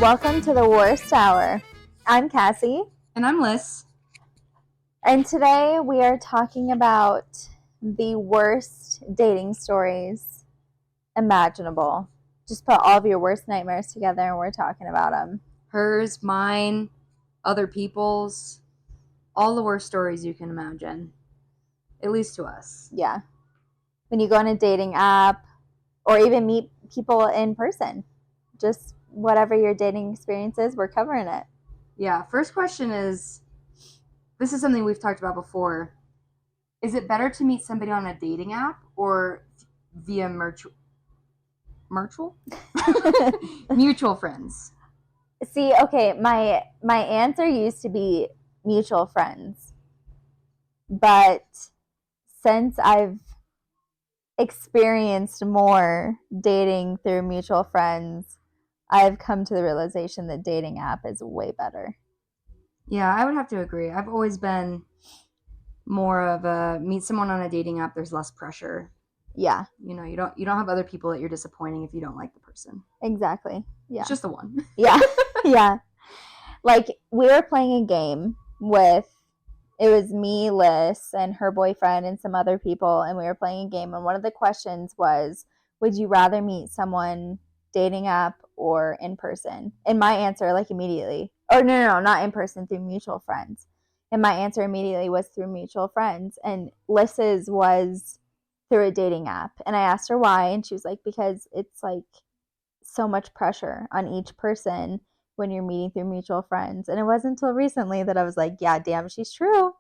Welcome to the Worst Hour. I'm Cassie. And I'm Liz. And today we are talking about the worst dating stories imaginable. Just put all of your worst nightmares together and we're talking about them. Hers, mine, other people's, all the worst stories you can imagine. At least to us. Yeah. When you go on a dating app or even meet people in person. Just whatever your dating experience is, we're covering it. Yeah. First question is, this is something we've talked about before. Is it better to meet somebody on a dating app or via mutual friends? See, okay, my answer used to be mutual friends. But since I've experienced more dating through mutual friends, I've come to the realization that dating app is way better. Yeah, I would have to agree. I've always been more of a meet someone on a dating app, there's less pressure. Yeah. You know, you don't have other people that you're disappointing if you don't like the person. Exactly. Yeah. It's just the one. Yeah. Yeah. Like, we were playing a game with, it was me, Liz, and her boyfriend and some other people, and we were playing a game, and one of the questions was, would you rather meet someone dating app or in person? And my answer, like, immediately, or no, not in person, through mutual friends. And my answer immediately was through mutual friends. And Liz's was through a dating app. And I asked her why, and she was like, because it's, like, so much pressure on each person when you're meeting through mutual friends. And it wasn't until recently that I was like, yeah, damn, she's true.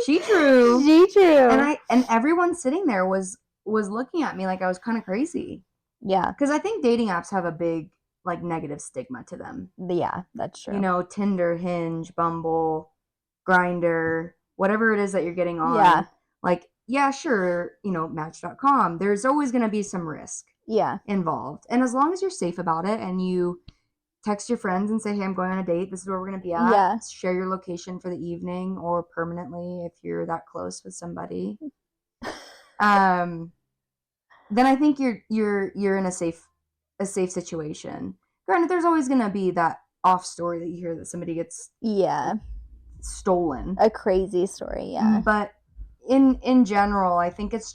She true. She true. And everyone sitting there was looking at me like I was kind of crazy. Yeah. Because I think dating apps have a big, like, negative stigma to them. Yeah, that's true. You know, Tinder, Hinge, Bumble, Grindr, whatever it is that you're getting on. Yeah. Like, yeah, sure, you know, Match.com. There's always going to be some risk involved. And as long as you're safe about it and you text your friends and say, hey, I'm going on a date. This is where we're going to be at. Yeah. Share your location for the evening or permanently if you're that close with somebody. Then I think you're in a safe situation. Granted, there's always going to be that off story that you hear that somebody gets stolen. A crazy story, yeah. But in general, I think it's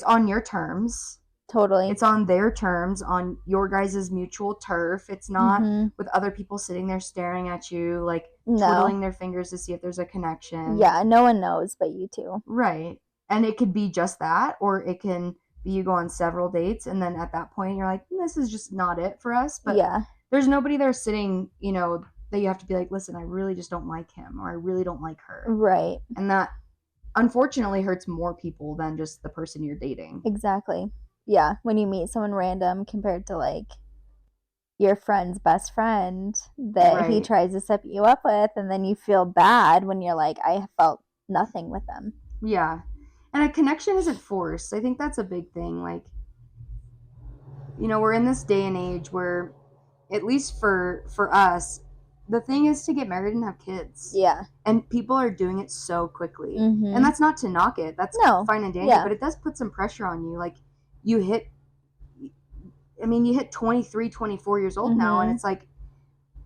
on your terms. Totally. It's on their terms, on your guys' mutual turf. It's not with other people sitting there staring at you, like, twiddling their fingers to see if there's a connection. Yeah, no one knows but you two. Right. And it could be just that, or it can be you go on several dates, and then at that point you're like, this is just not it for us. But there's nobody there sitting, you know, that you have to be like, listen, I really just don't like him, or I really don't like her. Right. And that, unfortunately, hurts more people than just the person you're dating. Exactly. Yeah, when you meet someone random compared to, like, your friend's best friend that he tries to set you up with, and then you feel bad when you're like, I felt nothing with them. Yeah. And a connection isn't forced. I think that's a big thing. Like, you know, we're in this day and age where, at least for us, the thing is to get married and have kids. Yeah. And people are doing it so quickly. Mm-hmm. And that's not to knock it. That's fine and dandy. But it does put some pressure on you. Like, you hit 23, 24 years old now, and it's like,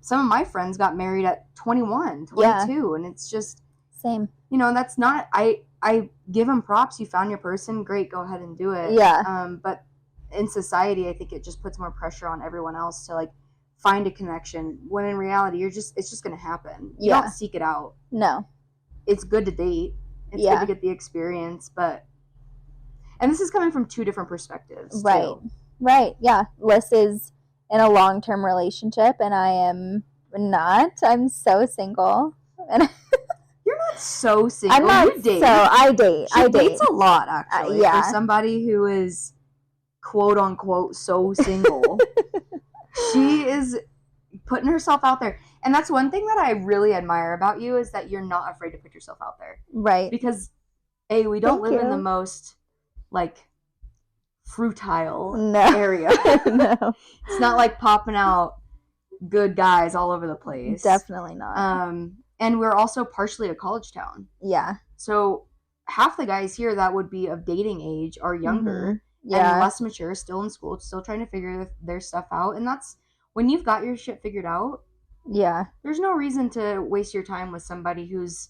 some of my friends got married at 21, 22, and it's just... Same. You know, and that's not... I give them props. You found your person. Great, go ahead and do it. Yeah. But in society, I think it just puts more pressure on everyone else to, like, find a connection, when in reality, it's just going to happen. You don't seek it out. No. It's good to date. It's good to get the experience, but... And this is coming from two different perspectives, too. Right, yeah. Liz is in a long-term relationship, and I am not. I'm so single. And you're not so single. I'm not. You date. So I date. She dates a lot, actually. Yeah. For somebody who is, quote unquote, so single, she is putting herself out there. And that's one thing that I really admire about you, is that you're not afraid to put yourself out there. Right. Because, A, we don't live in the most, like, fruitile area. No. It's not like popping out good guys all over the place. Definitely not. And we're also partially a college town. Yeah. So half the guys here that would be of dating age are younger and less mature, still in school, still trying to figure their stuff out. And that's when you've got your shit figured out, Yeah. there's no reason to waste your time with somebody who's,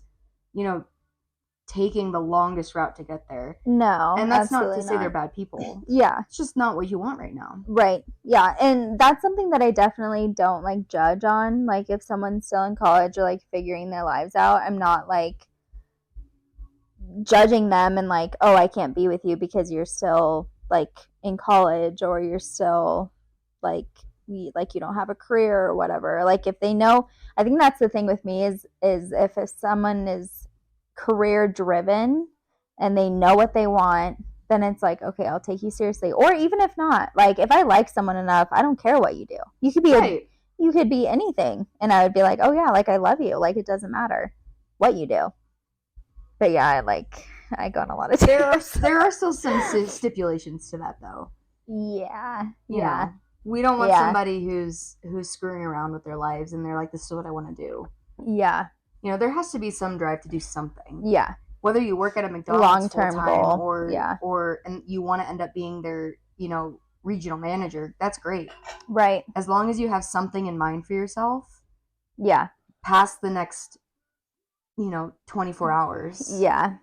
taking the longest route to get there. No. And that's not absolutely to say they're bad people. Yeah. It's just not what you want right now. Right. Yeah. And that's something that I definitely don't like judge on. Like if someone's still in college or like figuring their lives out, I'm not like judging them and like, oh, I can't be with you because you're still like in college or you're still like you don't have a career or whatever. Like if they know, I think that's the thing with me is if someone is career driven and they know what they want, then it's like, okay, I'll take you seriously. Or even if not, like if I like someone enough, I don't care what you do. You could be Right. you could be anything and I would be like, oh yeah, like I love you. Like it doesn't matter what you do. But yeah, I go on a lot of There tangents. are still some stipulations to that though. Yeah. You Yeah. know, we don't want Yeah. somebody who's screwing around with their lives and they're like, this is what I want to do. Yeah. There has to be some drive to do something. Yeah. Whether you work at a McDonald's Long-term full-time goal. or Yeah. and you want to end up being their, regional manager, that's great. Right. As long as you have something in mind for yourself Yeah. past the next 24 hours. Yeah.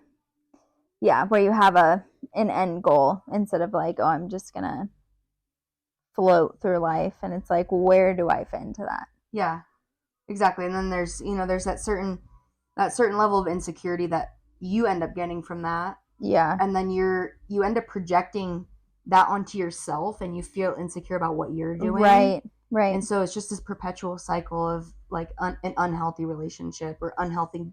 Yeah, where you have an end goal instead of like, oh, I'm just going to float through life and it's like, where do I fit into that? Yeah. Exactly. And then there's that certain level of insecurity that you end up getting from that. Yeah. And then you end up projecting that onto yourself and you feel insecure about what you're doing. Right. And so it's just this perpetual cycle of like an unhealthy relationship or unhealthy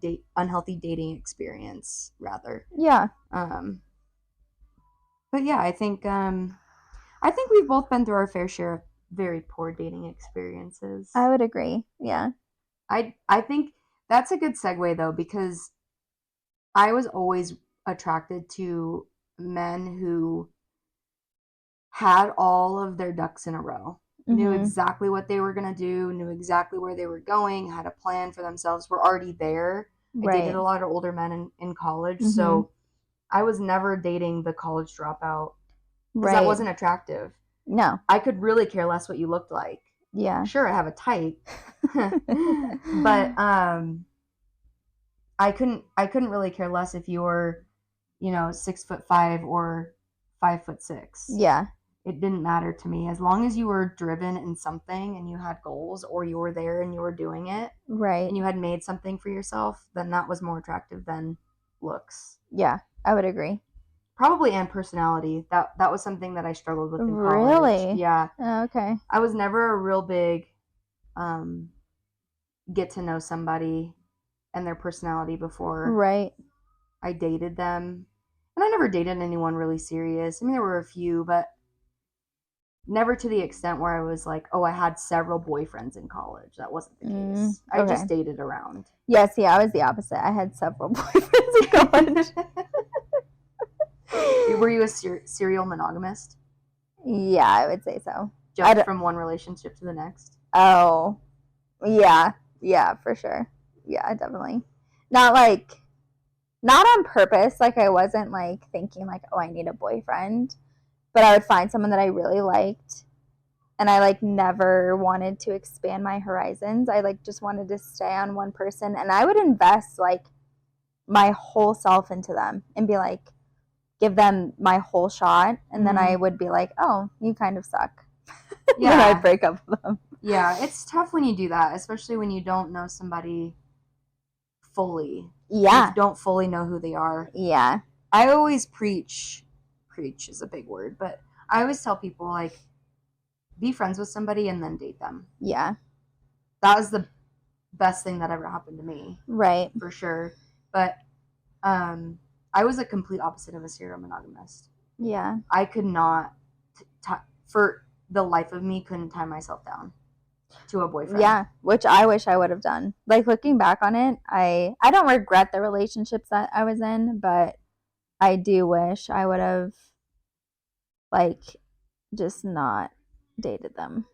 dating experience rather. Yeah. But yeah, I think we've both been through our fair share of very poor dating experiences. I would agree. Yeah. I think that's a good segue though, because I was always attracted to men who had all of their ducks in a row. Knew exactly what they were going to do, knew exactly where they were going, had a plan for themselves, were already there. Right. I dated a lot of older men in college, so I was never dating the college dropout because that wasn't attractive. No. I could really care less what you looked like. Yeah. Sure, I have a type. But I couldn't really care less if you were, 6'5" or 5'6". Yeah. It didn't matter to me. As long as you were driven in something and you had goals or you were there and you were doing it. Right. And you had made something for yourself, then that was more attractive than looks. Yeah, I would agree. Probably, and personality. That was something that I struggled with in college. Really? Yeah. Oh, okay. I was never a real big get to know somebody and their personality before Right. I dated them. And I never dated anyone really serious. I mean, there were a few, but never to the extent where I was like, oh, I had several boyfriends in college. That wasn't the case. I just dated around. Yeah, see, I was the opposite. I had several boyfriends in college. Were you a serial monogamist? Yeah, I would say so. Jumped from one relationship to the next? Oh, yeah. Yeah, for sure. Yeah, definitely. Not on purpose. Like, I wasn't, like, thinking, like, oh, I need a boyfriend. But I would find someone that I really liked. And I, like, never wanted to expand my horizons. I, like, just wanted to stay on one person. And I would invest, like, my whole self into them and be like, give them my whole shot. And then I would be like, oh, you kind of suck. Yeah. Then I'd break up with them. Yeah, it's tough when you do that, especially when you don't know somebody fully. Yeah. You don't fully know who they are. Yeah. I always preach is a big word, but I always tell people, like, be friends with somebody and then date them. Yeah. That was the best thing that ever happened to me. Right. For sure. But I was a complete opposite of a serial monogamist. Yeah. I could not, for the life of me, couldn't tie myself down to a boyfriend. Yeah, which I wish I would have done. Like, looking back on it, I don't regret the relationships that I was in, but I do wish I would have, like, just not dated them.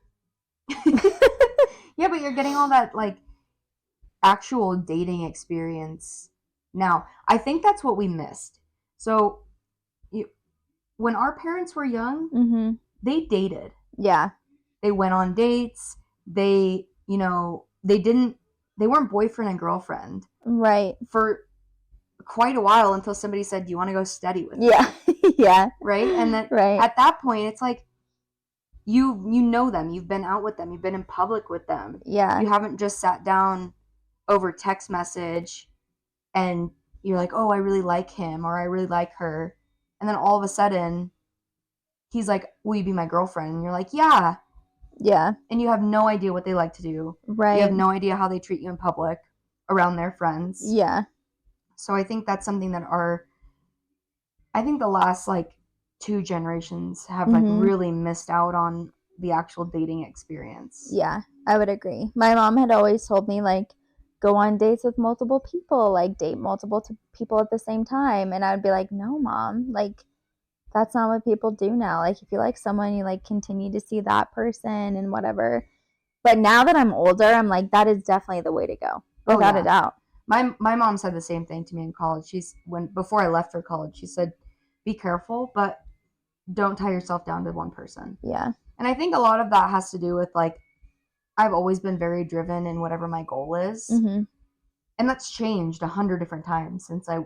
Yeah, but you're getting all that, like, actual dating experience now. I think that's what we missed. So, when our parents were young, they dated. Yeah. They went on dates. they, you know, they weren't boyfriend and girlfriend Right. for quite a while until somebody said, do you want to go steady with me? Yeah. Yeah. Right. And then Right. at that point, it's like, you know them, you've been out with them, you've been in public with them. Yeah. You haven't just sat down over text message and you're like, oh, I really like him or I really like her. And then all of a sudden, he's like, will you be my girlfriend? And you're like, yeah. Yeah. And you have no idea what they like to do. Right. You have no idea how they treat you in public around their friends. Yeah. So I think that's something that I think the last like 2 generations have like really missed out on the actual dating experience. Yeah, I would agree. My mom had always told me, like, go on dates with multiple people, like, date multiple people at the same time. And I would be like, no, mom, like, that's not what people do now. Like, if you like someone, you, like, continue to see that person and whatever. But now that I'm older, I'm like, that is definitely the way to go, without a doubt. My mom said the same thing to me in college. Before I left for college, she said, be careful, but don't tie yourself down to one person. Yeah. And I think a lot of that has to do with, like, I've always been very driven in whatever my goal is. And that's changed 100 different times since I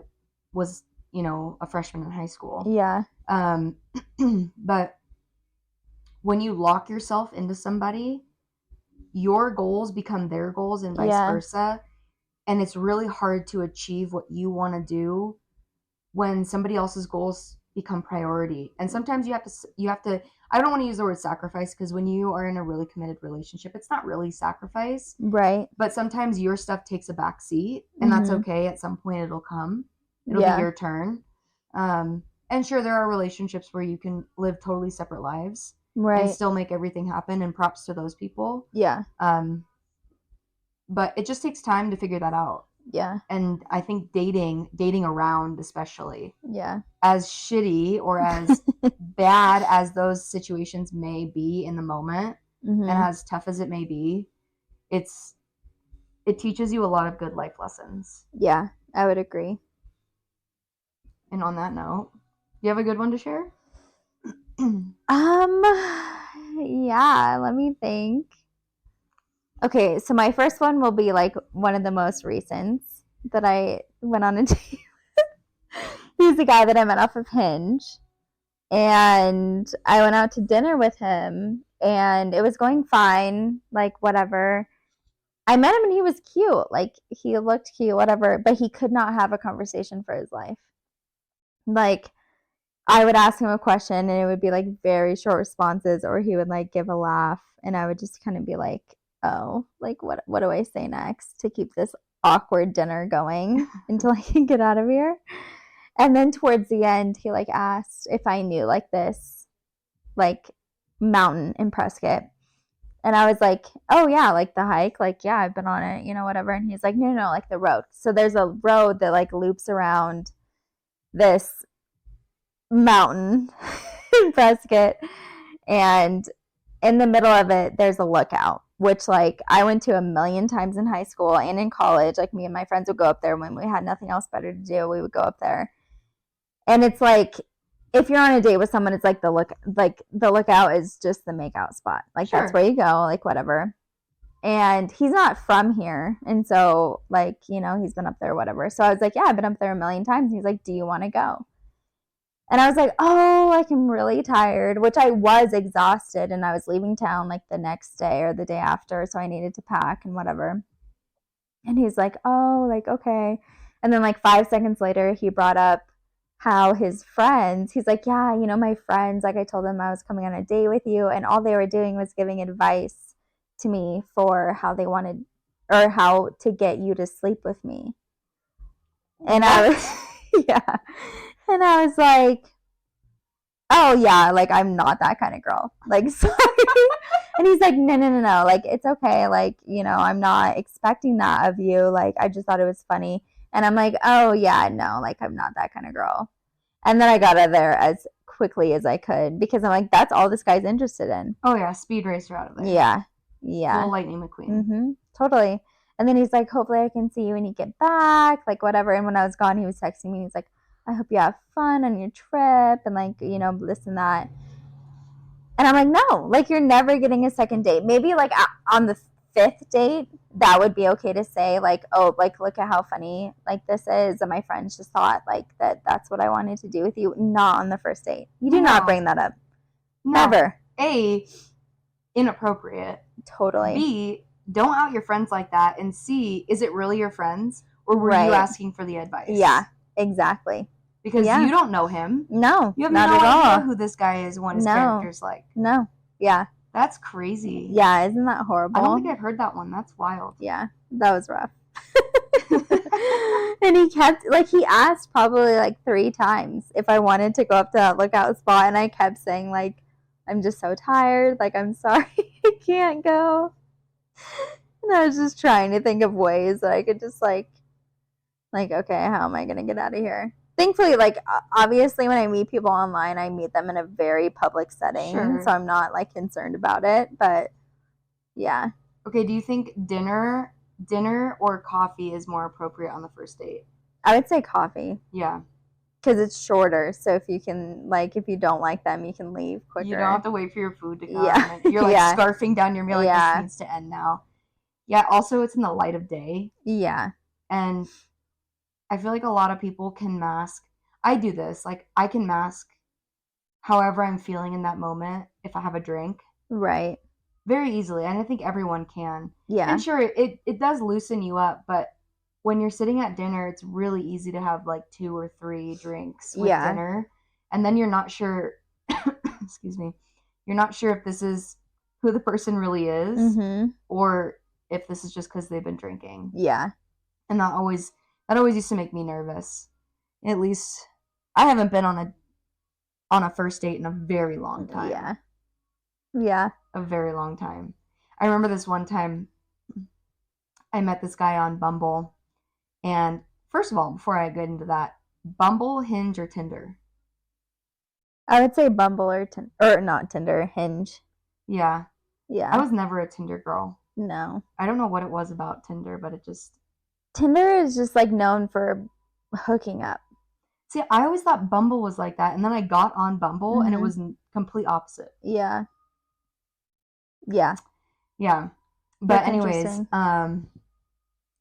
was, you know, a freshman in high school. Yeah. But when you lock yourself into somebody, your goals become their goals and vice versa. And it's really hard to achieve what you want to do when somebody else's goals become priority. And sometimes you have to, I don't want to use the word sacrifice, because when you are in a really committed relationship, it's not really sacrifice. Right. But sometimes your stuff takes a back seat, and that's okay. At some point it'll come. It'll be your turn. And sure, there are relationships where you can live totally separate lives. Right. And still make everything happen, and props to those people. Yeah. But it just takes time to figure that out. Yeah. And I think dating around, especially. Yeah. As shitty or as bad as those situations may be in the moment, and as tough as it may be, it teaches you a lot of good life lessons. Yeah, I would agree. And on that note, do you have a good one to share? Yeah, let me think. Okay, so my first one will be like one of the most recent that I went on a date. He's the guy that I met off of Hinge. And I went out to dinner with him, and it was going fine, like whatever. I met him and he was cute. Like, he looked cute, whatever, but he could not have a conversation for his life. Like, I would ask him a question and it would be like very short responses, or he would like give a laugh, and I would just kind of be like, oh, like what do I say next to keep this awkward dinner going until I can get out of here? And then towards the end, he like asked if I knew like this like mountain in Prescott. And I was like, oh yeah, like the hike, like yeah, I've been on it, you know, whatever. And he's like, no, like the road. So there's a road that like loops around this mountain in Prescott, and in the middle of it there's a lookout, which like I went to a million times in high school and in college. Like, me and my friends would go up there when we had nothing else better to do. We would go up there, and it's like, if you're on a date with someone, it's like the lookout is just the makeout spot. Like, sure, that's where you go, like whatever. And he's not from here, and so like, you know, he's been up there, whatever. So I was like, yeah, I've been up there a million times. And he's like, do you want to go? And I was like, oh, like I'm really tired, which I was exhausted, and I was leaving town like the next day or the day after, so I needed to pack and whatever. And he's like, oh, like okay. And then like 5 seconds later, he brought up how his friends, he's like, yeah, you know, my friends, like I told them I was coming on a date with you, and all they were doing was giving advice to me for how they wanted, or how to get you to sleep with me. And what? I was, yeah. And I was like, oh yeah, like I'm not that kind of girl. Like, sorry. And he's like, no, like it's okay. Like, you know, I'm not expecting that of you. Like, I just thought it was funny. And I'm like, oh yeah, no, like I'm not that kind of girl. And then I got out of there as quickly as I could, because I'm like, that's all this guy's interested in. Oh yeah, speed racer out of there. Yeah. Little Lightning McQueen. Totally. And then he's like, hopefully I can see you when you get back, like whatever. And when I was gone, he was texting me. He's like, I hope you have fun on your trip, and like, you know, this and that. And I'm like, no, like you're never getting a second date. Maybe like on the 5th date, that would be okay to say like, oh, like look at how funny like this is, and my friends just thought like that's what I wanted to do with you. Not on the first date. You do not bring that up. No. Never. A, inappropriate. Totally. B, don't out your friends like that. And C, is it really your friends, or were you asking for the advice? Yeah, exactly. Because you don't know him. No, you have not no at idea all who this guy is, what his character's like. No. Yeah. That's crazy. Yeah, isn't that horrible? I don't think I've heard that one. That's wild. Yeah, that was rough. And he kept, like, he asked probably like 3 times if I wanted to go up to that lookout spot, and I kept saying like, I'm just so tired, like I'm sorry I can't go. And I was just trying to think of ways that I could just like okay, how am I gonna get out of here? Thankfully, like obviously when I meet people online, I meet them in a very public setting, so I'm not like concerned about it, but yeah. Okay, do you think dinner or coffee is more appropriate on the first date? I would say coffee. Yeah. Because it's shorter, so if you can, like, if you don't like them, you can leave quicker. You don't have to wait for your food to come. Yeah. You're like scarfing down your meal, like this needs to end now. Yeah, also it's in the light of day. Yeah. And I feel like a lot of people can mask. I do this. Like, I can mask however I'm feeling in that moment if I have a drink. Right. Very easily. And I think everyone can. Yeah. And sure, it does loosen you up, but when you're sitting at dinner, it's really easy to have like 2 or 3 drinks with dinner. And then you're not sure, excuse me, you're not sure if this is who the person really is, or if this is just because they've been drinking. Yeah. And that always used to make me nervous. At least I haven't been on a first date in a very long time. Yeah. Yeah. A very long time. I remember this one time I met this guy on Bumble. And first of all, before I get into that, Bumble, Hinge, or Tinder? I would say Bumble or not Tinder, Hinge. Yeah. Yeah. I was never a Tinder girl. No. I don't know what it was about Tinder, but it just... Tinder is just like known for hooking up. See, I always thought Bumble was like that, and then I got on Bumble, and it was complete opposite. Yeah. Yeah. Yeah. But anyways,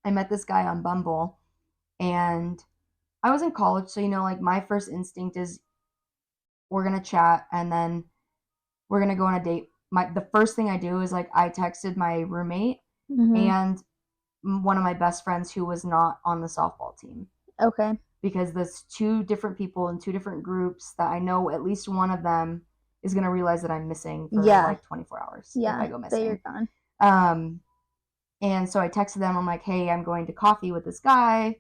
I met this guy on Bumble, and I was in college, so, like, my first instinct is we're going to chat, and then we're going to go on a date. The first thing I do is, like, I texted my roommate and one of my best friends who was not on the softball team. Okay. Because there's 2 different people in 2 different groups that I know at least one of them is going to realize that I'm missing for, like, 24 hours if I go missing. Yeah, you're gone. And so I texted them. I'm like, hey, I'm going to coffee with this guy.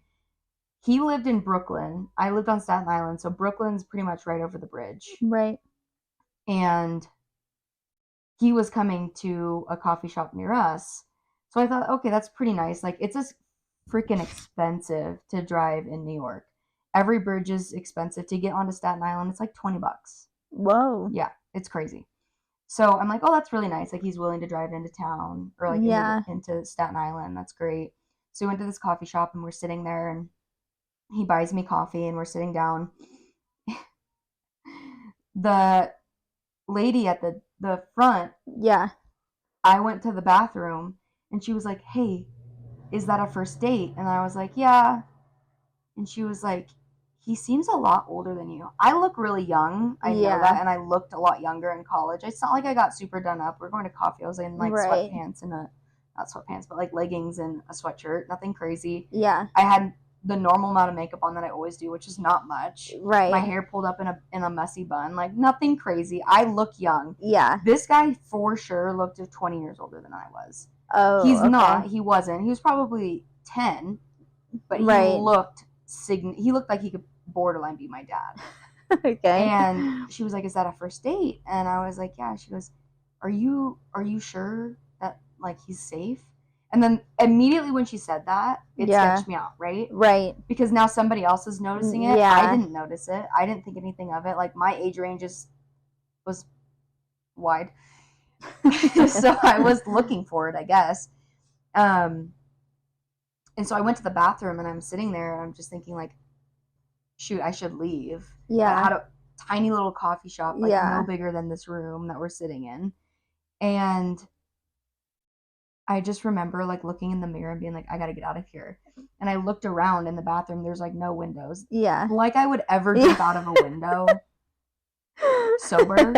He lived in Brooklyn. I lived on Staten Island, so Brooklyn's pretty much right over the bridge. Right. And he was coming to a coffee shop near us. So I thought, okay, that's pretty nice. Like, it's just freaking expensive to drive in New York. Every bridge is expensive. To get onto Staten Island, it's like $20. Whoa. Yeah, it's crazy. So I'm like, oh, that's really nice. Like, he's willing to drive into town or like into Staten Island. That's great. So we went to this coffee shop and we're sitting there and he buys me coffee and we're sitting down. The lady at the front. Yeah. I went to the bathroom and she was like, hey, is that a first date? And I was like, yeah. And she was like, he seems a lot older than you. I look really young. I know that. And I looked a lot younger in college. It's not like I got super done up. We're going to coffee. I was in like sweatpants and not sweatpants, but like leggings and a sweatshirt. Nothing crazy. Yeah. I had the normal amount of makeup on that I always do, which is not much. Right. My hair pulled up in a messy bun. Like, nothing crazy. I look young. Yeah. This guy for sure looked 20 years older than I was. Oh, he's not. He wasn't. He was probably 10, but he looked like he could borderline be my dad. Okay. And she was like, is that a first date? And I was like, yeah. She goes, are you sure that like he's safe? And then immediately when she said that, it sketched me out, right? Right. Because now somebody else is noticing it. Yeah. I didn't notice it. I didn't think anything of it. Like, my age range was wide. So I was looking for it, I guess. And so I went to the bathroom and I'm sitting there and I'm just thinking like, shoot, I should leave. Yeah. tiny little coffee shop, like Yeah. no bigger than this room that we're sitting in. And I just remember like looking in the mirror and being like, I gotta get out of here. And I looked around in the bathroom, there's like no windows. Yeah. Like I would ever jump out of a window sober.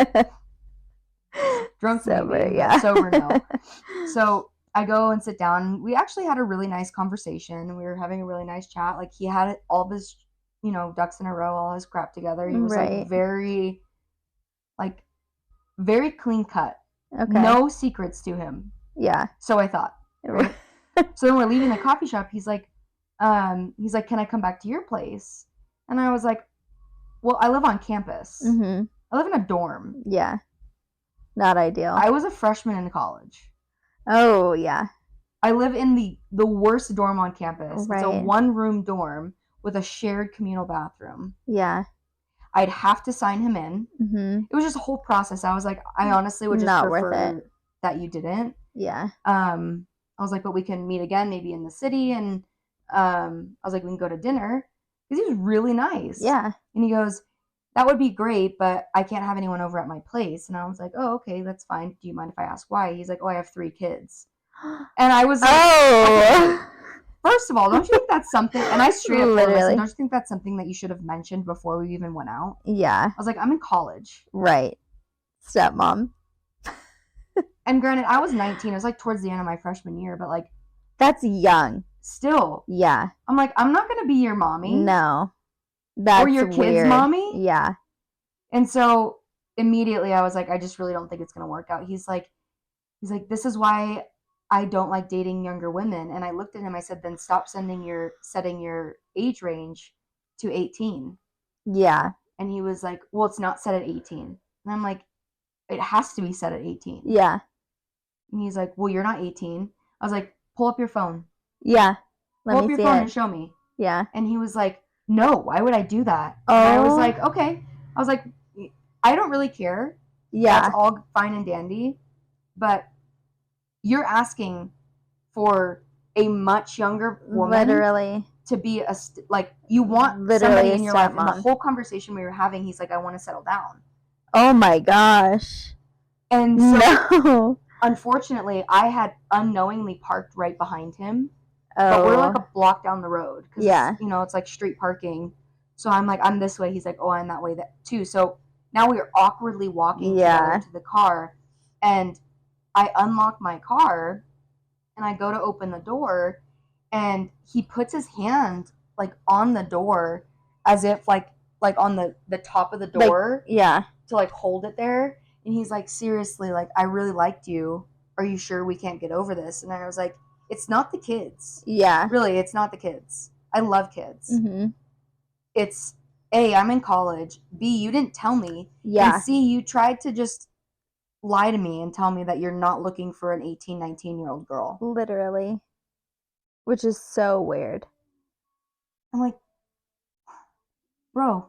Drunk Sober, maybe, yeah. but sober no. So I go and sit down. We actually had a really nice conversation. We were having a really nice chat. Like he had all of his, you know, ducks in a row, all his crap together. He was Right. like very clean cut. Okay. No secrets to him. Yeah. So I thought. Right? So then we're leaving the coffee shop. He's like, can I come back to your place? And I was like, well, I live on campus. Mm-hmm. I live in a dorm. Yeah. Not ideal. I was a freshman in college. Oh, yeah. I live in the worst dorm on campus. Right. It's a one-room dorm with a shared communal bathroom. Yeah. I'd have to sign him in. Mm-hmm. It was just a whole process. I was like, I honestly would just Not prefer worth it. that you didn't. Yeah. I was like, but we can meet again, maybe in the city. And I was like, we can go to dinner. Because he was really nice. Yeah. And he goes, that would be great, but I can't have anyone over at my place. And I was like, oh, okay, that's fine. Do you mind if I ask why? He's like, oh, I have 3 kids. And I was like, oh. First of all, don't you think that's something? And I straight up told him, I said, Literally. don't you think that's something that you should have mentioned before we even went out? Yeah. I was like, I'm in college. Right. Stepmom. And granted, I was 19. It was like towards the end of my freshman year, but like, That's young. still, Yeah. I'm like, I'm not going to be your mommy. No. That's or your kid's weird. mommy. Yeah. And so immediately I was like, I just really don't think it's going to work out. He's like, this is why I don't like dating younger women. And I looked at him, I said, then stop setting your age range to 18. Yeah. And he was like, well, it's not set at 18. And I'm like, it has to be set at 18. Yeah. And he's like, well, you're not 18. I was like, pull up your phone. Yeah. Pull Let up me your see phone it. and show me. Yeah. And he was like, no, why would I do that? And I was like, okay. I was like, I don't really care. Yeah. That's all fine and dandy. But you're asking for a much younger woman Literally. to be you want Literally somebody a in your life. And the stepmom. whole conversation we were having, he's like, I want to settle down. Oh my gosh. And so, No. unfortunately, I had unknowingly parked right behind him. But we're like a block down the road. Cause, Yeah. you know, it's like street parking. So I'm like, I'm this way. He's like, oh, I'm that way too. So now we are awkwardly walking together to the car. And I unlock my car and I go to open the door. And he puts his hand like on the door as if like on the top of the door. Like, yeah. To like hold it there. And he's like, seriously, like, I really liked you. Are you sure we can't get over this? And I was like, it's not the kids. Yeah. Really, it's not the kids. I love kids. Mm-hmm. It's A, I'm in college. B, you didn't tell me. Yeah. And C, you tried to just lie to me and tell me that you're not looking for an 18, 19-year-old girl. Literally. Which is so weird. I'm like, bro,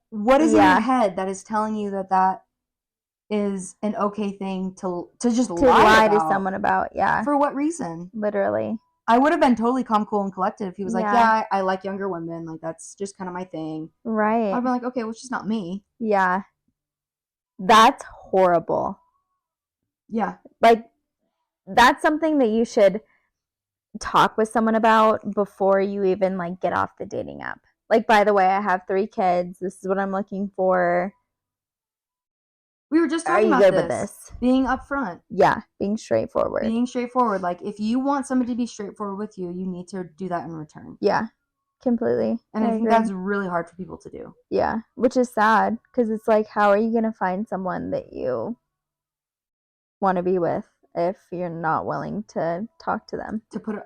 what is in your head that is telling you that is an okay thing to just lie to someone about? Yeah. For what reason? Literally. I would have been totally calm, cool, and collected if he was like, Yeah. yeah, I like younger women. Like, that's just kind of my thing. Right. I'd be like, okay, well, it's just not me. Yeah. That's horrible. Yeah. Like, that's something that you should talk with someone about before you even, like, get off the dating app. Like, by the way, I have 3 kids. This is what I'm looking for. We were just Are talking you about good with this? Being upfront. Yeah, being straightforward. Being straightforward. Like, if you want somebody to be straightforward with you, you need to do that in return. Yeah, completely. And I think agree. that's really hard for people to do. Yeah, which is sad because it's like, how are you going to find someone that you want to be with if you're not willing to talk to them?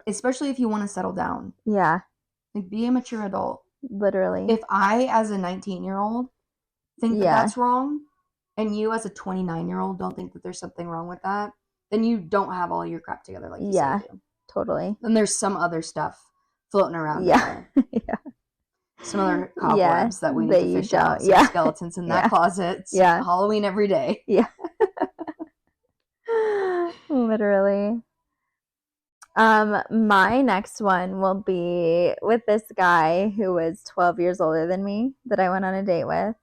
Especially if you want to settle down. Yeah. Like, be a mature adult. Literally. If I, as a 19-year-old, think that that's wrong, and you, as a 29-year-old, don't think that there's something wrong with that, then you don't have all your crap together like you say you do. Totally. Then there's some other stuff floating around. Yeah. Yeah. Some other cobwebs that we need to fish out. Some skeletons in that closet. It's Halloween every day. Yeah. Literally. My next one will be with this guy who was 12 years older than me that I went on a date with.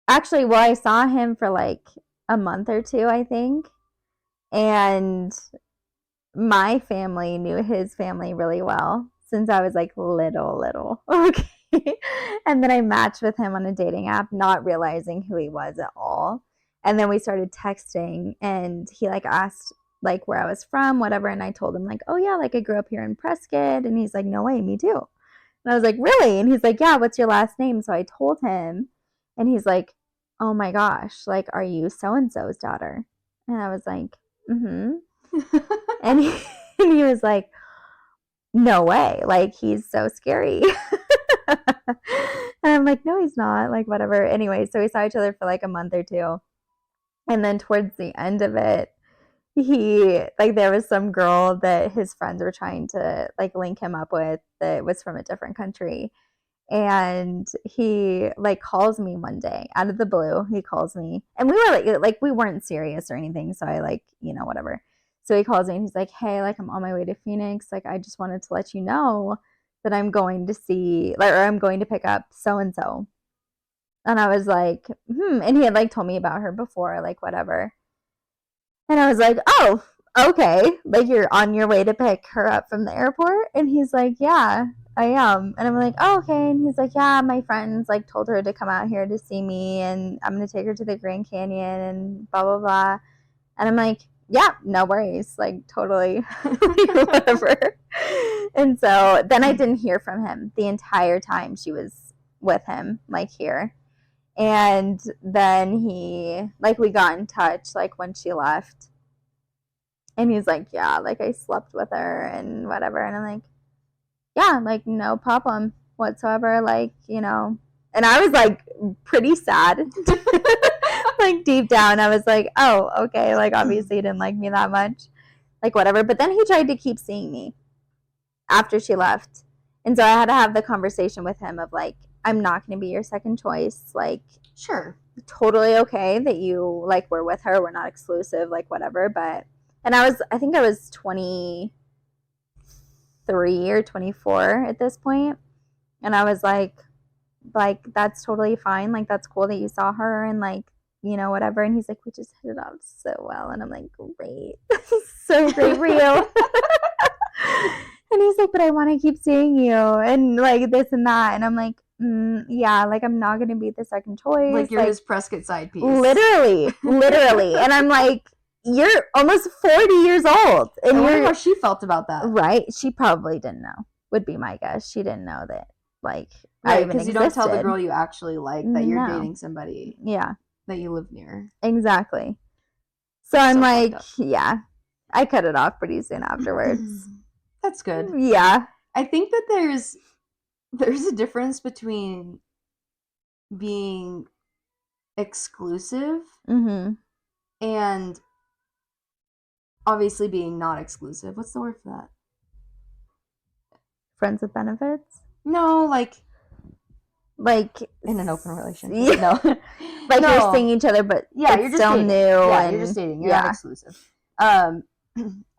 Actually, well, I saw him for like a month or two, I think. And my family knew his family really well since I was like little. Okay. And then I matched with him on a dating app, not realizing who he was at all. And then we started texting and he like asked like where I was from, whatever. And I told him like, oh yeah, like I grew up here in Prescott. And he's like, no way, me too. And I was like, really? And he's like, yeah, what's your last name? So I told him and he's like, oh my gosh, like, are you so-and-so's daughter? And I was like, mm-hmm. And and he was like, no way, like he's so scary. And I'm like, no, he's not, like whatever. Anyway, so we saw each other for like a month or two. And then towards the end of it, he like there was some girl that his friends were trying to like link him up with that was from a different country. And he like calls me one day out of the blue. He calls me and we were like we weren't serious or anything. So I like, whatever. So he calls me and he's like, hey, like I'm on my way to Phoenix. Like I just wanted to let you know that I'm going to see like or I'm going to pick up so and so. And I was like, and he had like told me about her before, like whatever. And I was like, oh, okay. Like you're on your way to pick her up from the airport? And he's like, yeah, I am. And I'm like, oh, okay. And he's like, yeah, my friends like told her to come out here to see me and I'm going to take her to the Grand Canyon and blah, blah, blah. And I'm like, yeah, no worries. Like totally whatever. And so then I didn't hear from him the entire time she was with him, like here. And then we got in touch, like, when she left. And he's like, yeah, like, I slept with her and whatever. And I'm like, yeah, like, no problem whatsoever. Like, And I was, like, pretty sad. Like, deep down, I was like, oh, okay. Like, obviously he didn't like me that much. Like, whatever. But then he tried to keep seeing me after she left. And so I had to have the conversation with him of, like, I'm not going to be your second choice. Like, sure, totally okay that you like were with her. We're not exclusive, like whatever. But and I think I was 23 or 24 at this point, and I was like that's totally fine. Like that's cool that you saw her and like whatever. And he's like, we just hit it off so well, and I'm like, great, so great for you. And he's like, but I want to keep seeing you and like this and that, and I'm like, yeah, like I'm not gonna be the second choice. Like you're his Prescott side piece. Literally. And I'm like, you're almost 40 years old. And I wonder how she felt about that. Right? She probably didn't know. Would be my guess. She didn't know that, like, right? Because you don't tell the girl you actually like that you're dating somebody. Yeah. That you live near. Exactly. So I'm like, yeah, I cut it off pretty soon afterwards. That's good. Yeah. I think that there's a difference between being exclusive and obviously being not exclusive. What's the word for that? Friends with benefits? No, like in an open relationship. Yeah. No. Like you're seeing each other, but yeah, you're just still dating. new. Yeah, and you're just dating. You're not exclusive. I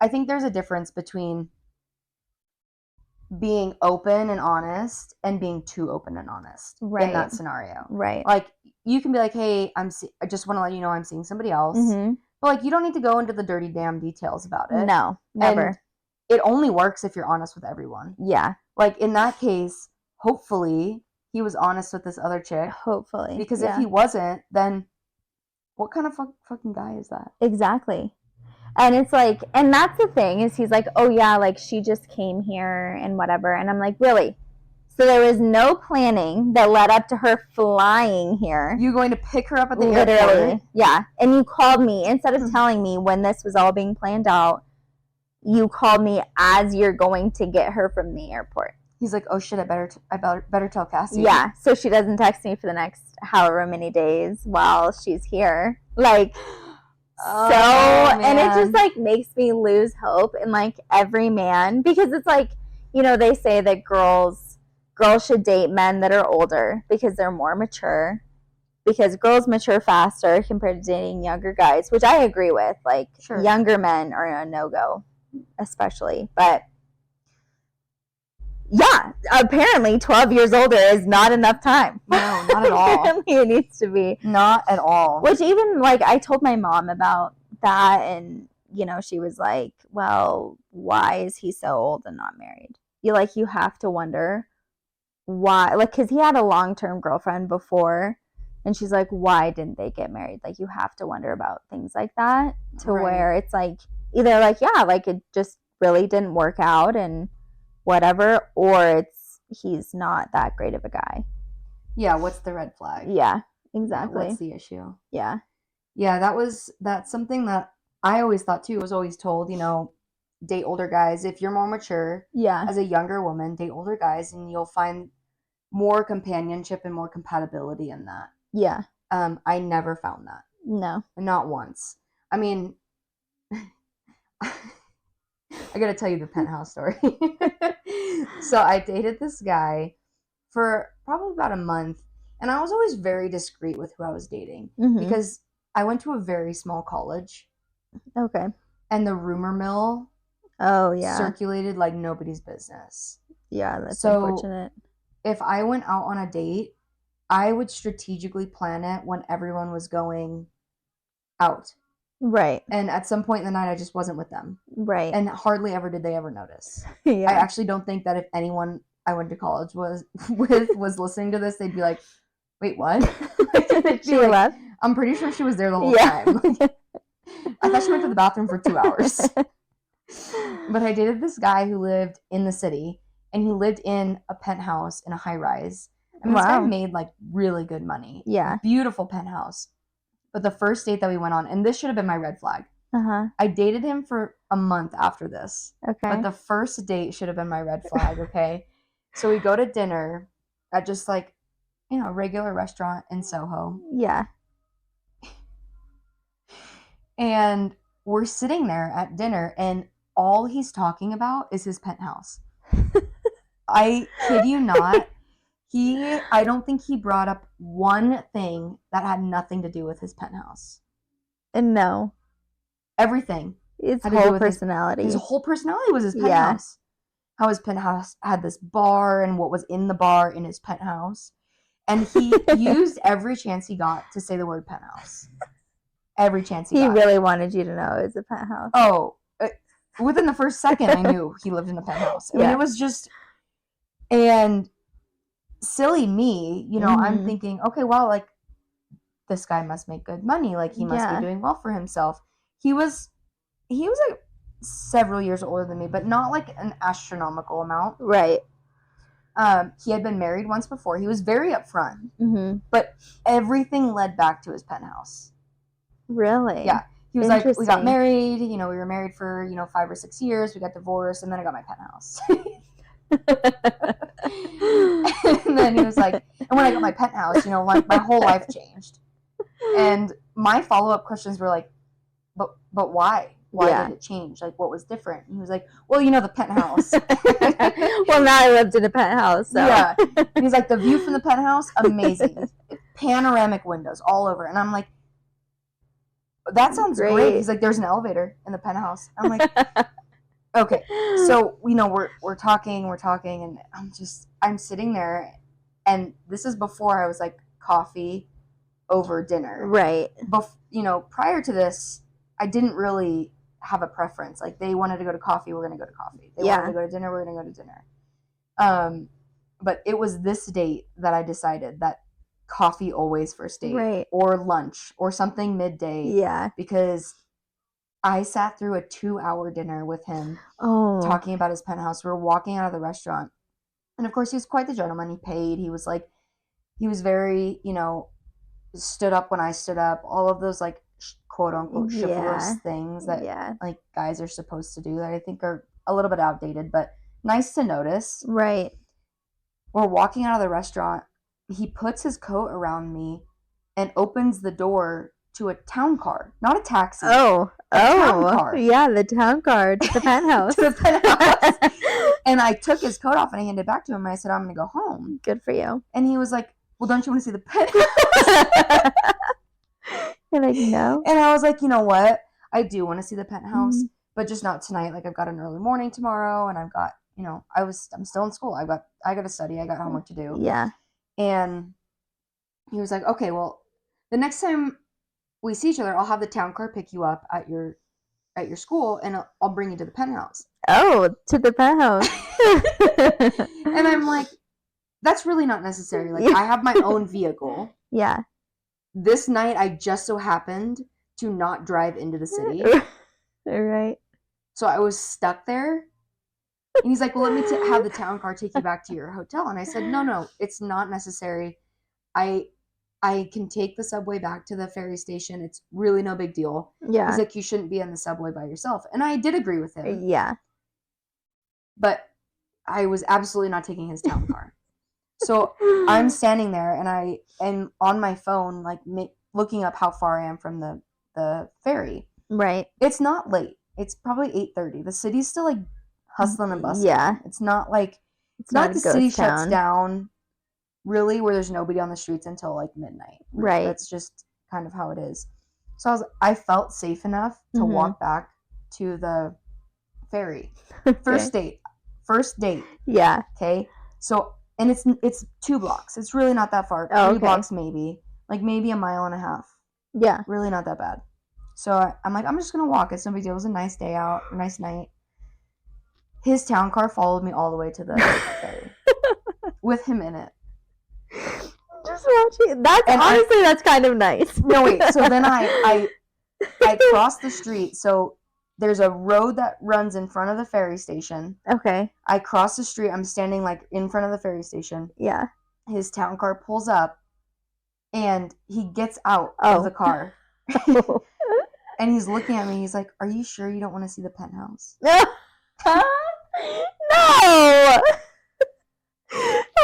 think there's a difference between being open and honest and being too open and honest in that scenario. Right. Like you can be like, hey, I just want to let you know I'm seeing somebody else. But like you don't need to go into the dirty damn details about it. No, never. And it only works if you're honest with everyone. Yeah. Like in that case, hopefully he was honest with this other chick. Hopefully. Because if he wasn't, then what kind of fucking guy is that? Exactly. And it's like, and that's the thing is he's like, oh yeah, like she just came here and whatever. And I'm like, really? So there was no planning that led up to her flying here. You going to pick her up at the airport? Yeah. And you called me, instead of telling me when this was all being planned out, you called me as you're going to get her from the airport. He's like, oh shit, I better tell Cassie. Yeah, so she doesn't text me for the next however many days while she's here. Like, and it just like makes me lose hope in like every man, because it's like, they say that girls should date men that are older because they're more mature, because girls mature faster compared to dating younger guys, which I agree with. Like, younger men are a no-go especially. But yeah, apparently 12 years older is not enough time. No, not at all. Apparently it needs to be. Not at all. Which even, like, I told my mom about that, and, you know, she was like, well, why is he so old and not married? You have to wonder why, like, because he had a long-term girlfriend before, and she's like, why didn't they get married? Like, you have to wonder about things like that, to Right. where it's like, either like, yeah, like, it just really didn't work out and whatever, or it's he's not that great of a guy. Yeah, what's the red flag? Yeah, exactly. What's the issue? Yeah. Yeah, that's something that I always thought too. Was always told, you know, date older guys. If you're more mature, Yeah. as a younger woman, date older guys, and you'll find more companionship and more compatibility in that. Yeah. I never found that. No. Not once. I mean, I gotta tell you the penthouse story. So I dated this guy for probably about a month, and I was always very discreet with who I was dating because I went to a very small college. Okay. And the rumor mill circulated like nobody's business. Yeah, that's so unfortunate. If I went out on a date, I would strategically plan it when everyone was going out. Right. And at some point in the night, I just wasn't with them. Right. And hardly ever did they ever notice. Yeah. I actually don't think that if anyone I went to college was listening to this, they'd be like, wait, what? She left? I'm pretty sure she was there the whole time. I thought she went to the bathroom for 2 hours. But I dated this guy who lived in the city, and he lived in a penthouse in a high rise. And this guy made like really good money. Yeah. Beautiful penthouse. But the first date that we went on, and this should have been my red flag. I dated him for a month after this. Okay. But the first date should have been my red flag, okay? So we go to dinner at just like, you know, a regular restaurant in Soho. Yeah. And we're sitting there at dinner, and all he's talking about is his penthouse. I kid you not. I don't think he brought up one thing that had nothing to do with his penthouse. And no. Everything. His whole personality. His whole personality was his penthouse. How his penthouse had this bar and what was in the bar in his penthouse. And he used every chance he got to say the word penthouse. Every chance he got. He really wanted you to know it was a penthouse. Oh, within the first second, I knew he lived in a penthouse. I mean, it was just, and silly me, you know, I'm thinking, okay, well, like, this guy must make good money. Like, he must be doing well for himself. He was like several years older than me, but not like an astronomical amount. Right. He had been married once before. He was very upfront, but everything led back to his penthouse. Really? Yeah. He was like, we got married, you know, we were married for, 5 or 6 years. We got divorced, and then I got my penthouse. And then he was like, and when I got my penthouse, like my whole life changed. And my follow-up questions were like, but why? Why did it change? Like, what was different? And he was like, well, the penthouse. Well, now I lived in a penthouse. So. Yeah. And he's like, the view from the penthouse, amazing. Panoramic windows all over. And I'm like, that sounds great. He's like, there's an elevator in the penthouse. I'm like, okay. So, we're talking, and I'm sitting there, and this is before I was like coffee over dinner. Right. Prior to this, I didn't really have a preference. Like, they wanted to go to coffee, we're going to go to coffee. They wanted to go to dinner, we're going to go to dinner. But it was this date that I decided that coffee always first date. Right. Or lunch or something midday. Yeah. Because I sat through a 2-hour dinner with him talking about his penthouse. We were walking out of the restaurant. And of course, he was quite the gentleman. He paid. He was very, stood up when I stood up. All of those, like, quote unquote chivalrous things that like guys are supposed to do that I think are a little bit outdated, but nice to notice. Right. We're walking out of the restaurant. He puts his coat around me and opens the door to a town car, not a taxi. Town car. Yeah, the town car to the penthouse. To the penthouse. And I took his coat off and I handed it back to him. And I said, I'm going to go home. Good for you. And he was like, well, don't you want to see the penthouse? You're like, no. And I was like, you know what? I do want to see the penthouse, but just not tonight. Like I've got an early morning tomorrow, and I've got, you know, I'm still in school. I got to study. I got homework to do. Yeah. And he was like, okay, well, the next time we see each other, I'll have the town car pick you up at your school, and I'll bring you to the penthouse. Oh, to the penthouse. And I'm like, that's really not necessary. Like, I have my own vehicle. Yeah. This night, I just so happened to not drive into the city. Right. So I was stuck there. And he's like, well, let me have the town car take you back to your hotel. And I said, no, it's not necessary. I can take the subway back to the ferry station. It's really no big deal. Yeah. He's like, you shouldn't be on the subway by yourself. And I did agree with him. Yeah. But I was absolutely not taking his town car. So I'm standing there, and I am on my phone, like looking up how far I am from the ferry. Right. It's not late. It's probably 8:30. The city's still like hustling and bustling. Yeah. It's not like It's not the a ghost city town. shuts down really where there's nobody on the streets until like midnight. Right. That's just kind of how it is. So I felt safe enough to Mhm. walk back to the ferry. Okay. First date. Yeah. Okay. So, and it's 2 blocks. It's really not that far. Oh, 3 okay. blocks maybe. Like maybe a mile and a half. Yeah. Really not that bad. So I'm like, I'm just going to walk. It's no big deal. It was a nice day out. A nice night. His town car followed me all the way to the ferry. With him in it. Just watching. That's kind of nice. No, wait. So then I crossed the street. So there's a road that runs in front of the ferry station. Okay. I cross the street. I'm standing like in front of the ferry station. Yeah. His town car pulls up, and he gets out of the car. And he's looking at me. He's like, "Are you sure you don't want to see the penthouse?" No.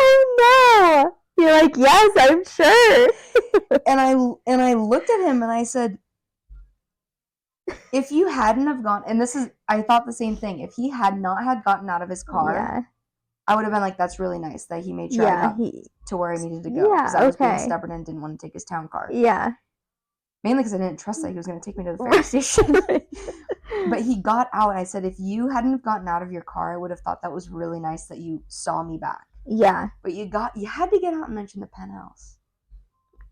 Oh no. You're like, yes, I'm sure. And I looked at him and I said, if you hadn't have gone, and I thought the same thing. If he had not had gotten out of his car, Yeah. I would have been like, that's really nice that he made sure I got to where I needed to go. Yeah, Because I was being okay. stubborn and didn't want to take his town car. Yeah. Mainly because I didn't trust that he was going to take me to the ferry station. But he got out, and I said, if you hadn't have gotten out of your car, I would have thought that was really nice that you saw me back. Yeah. But you had to get out and mention the penthouse.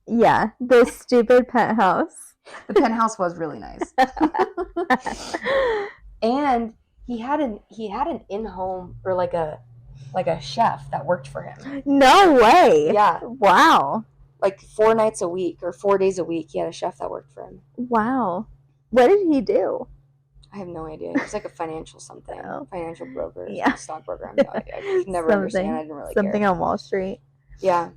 Yeah. The stupid penthouse. The penthouse was really nice. And he had an in-home, or like a chef that worked for him. No way. Yeah. Wow. Like 4 nights a week or 4 days a week, he had a chef that worked for him. Wow. What did he do? I have no idea. He was like a financial something. Oh. Financial broker. Yeah. Stockbroker. I could never understand. I didn't really Something care. on Wall Street. Yeah.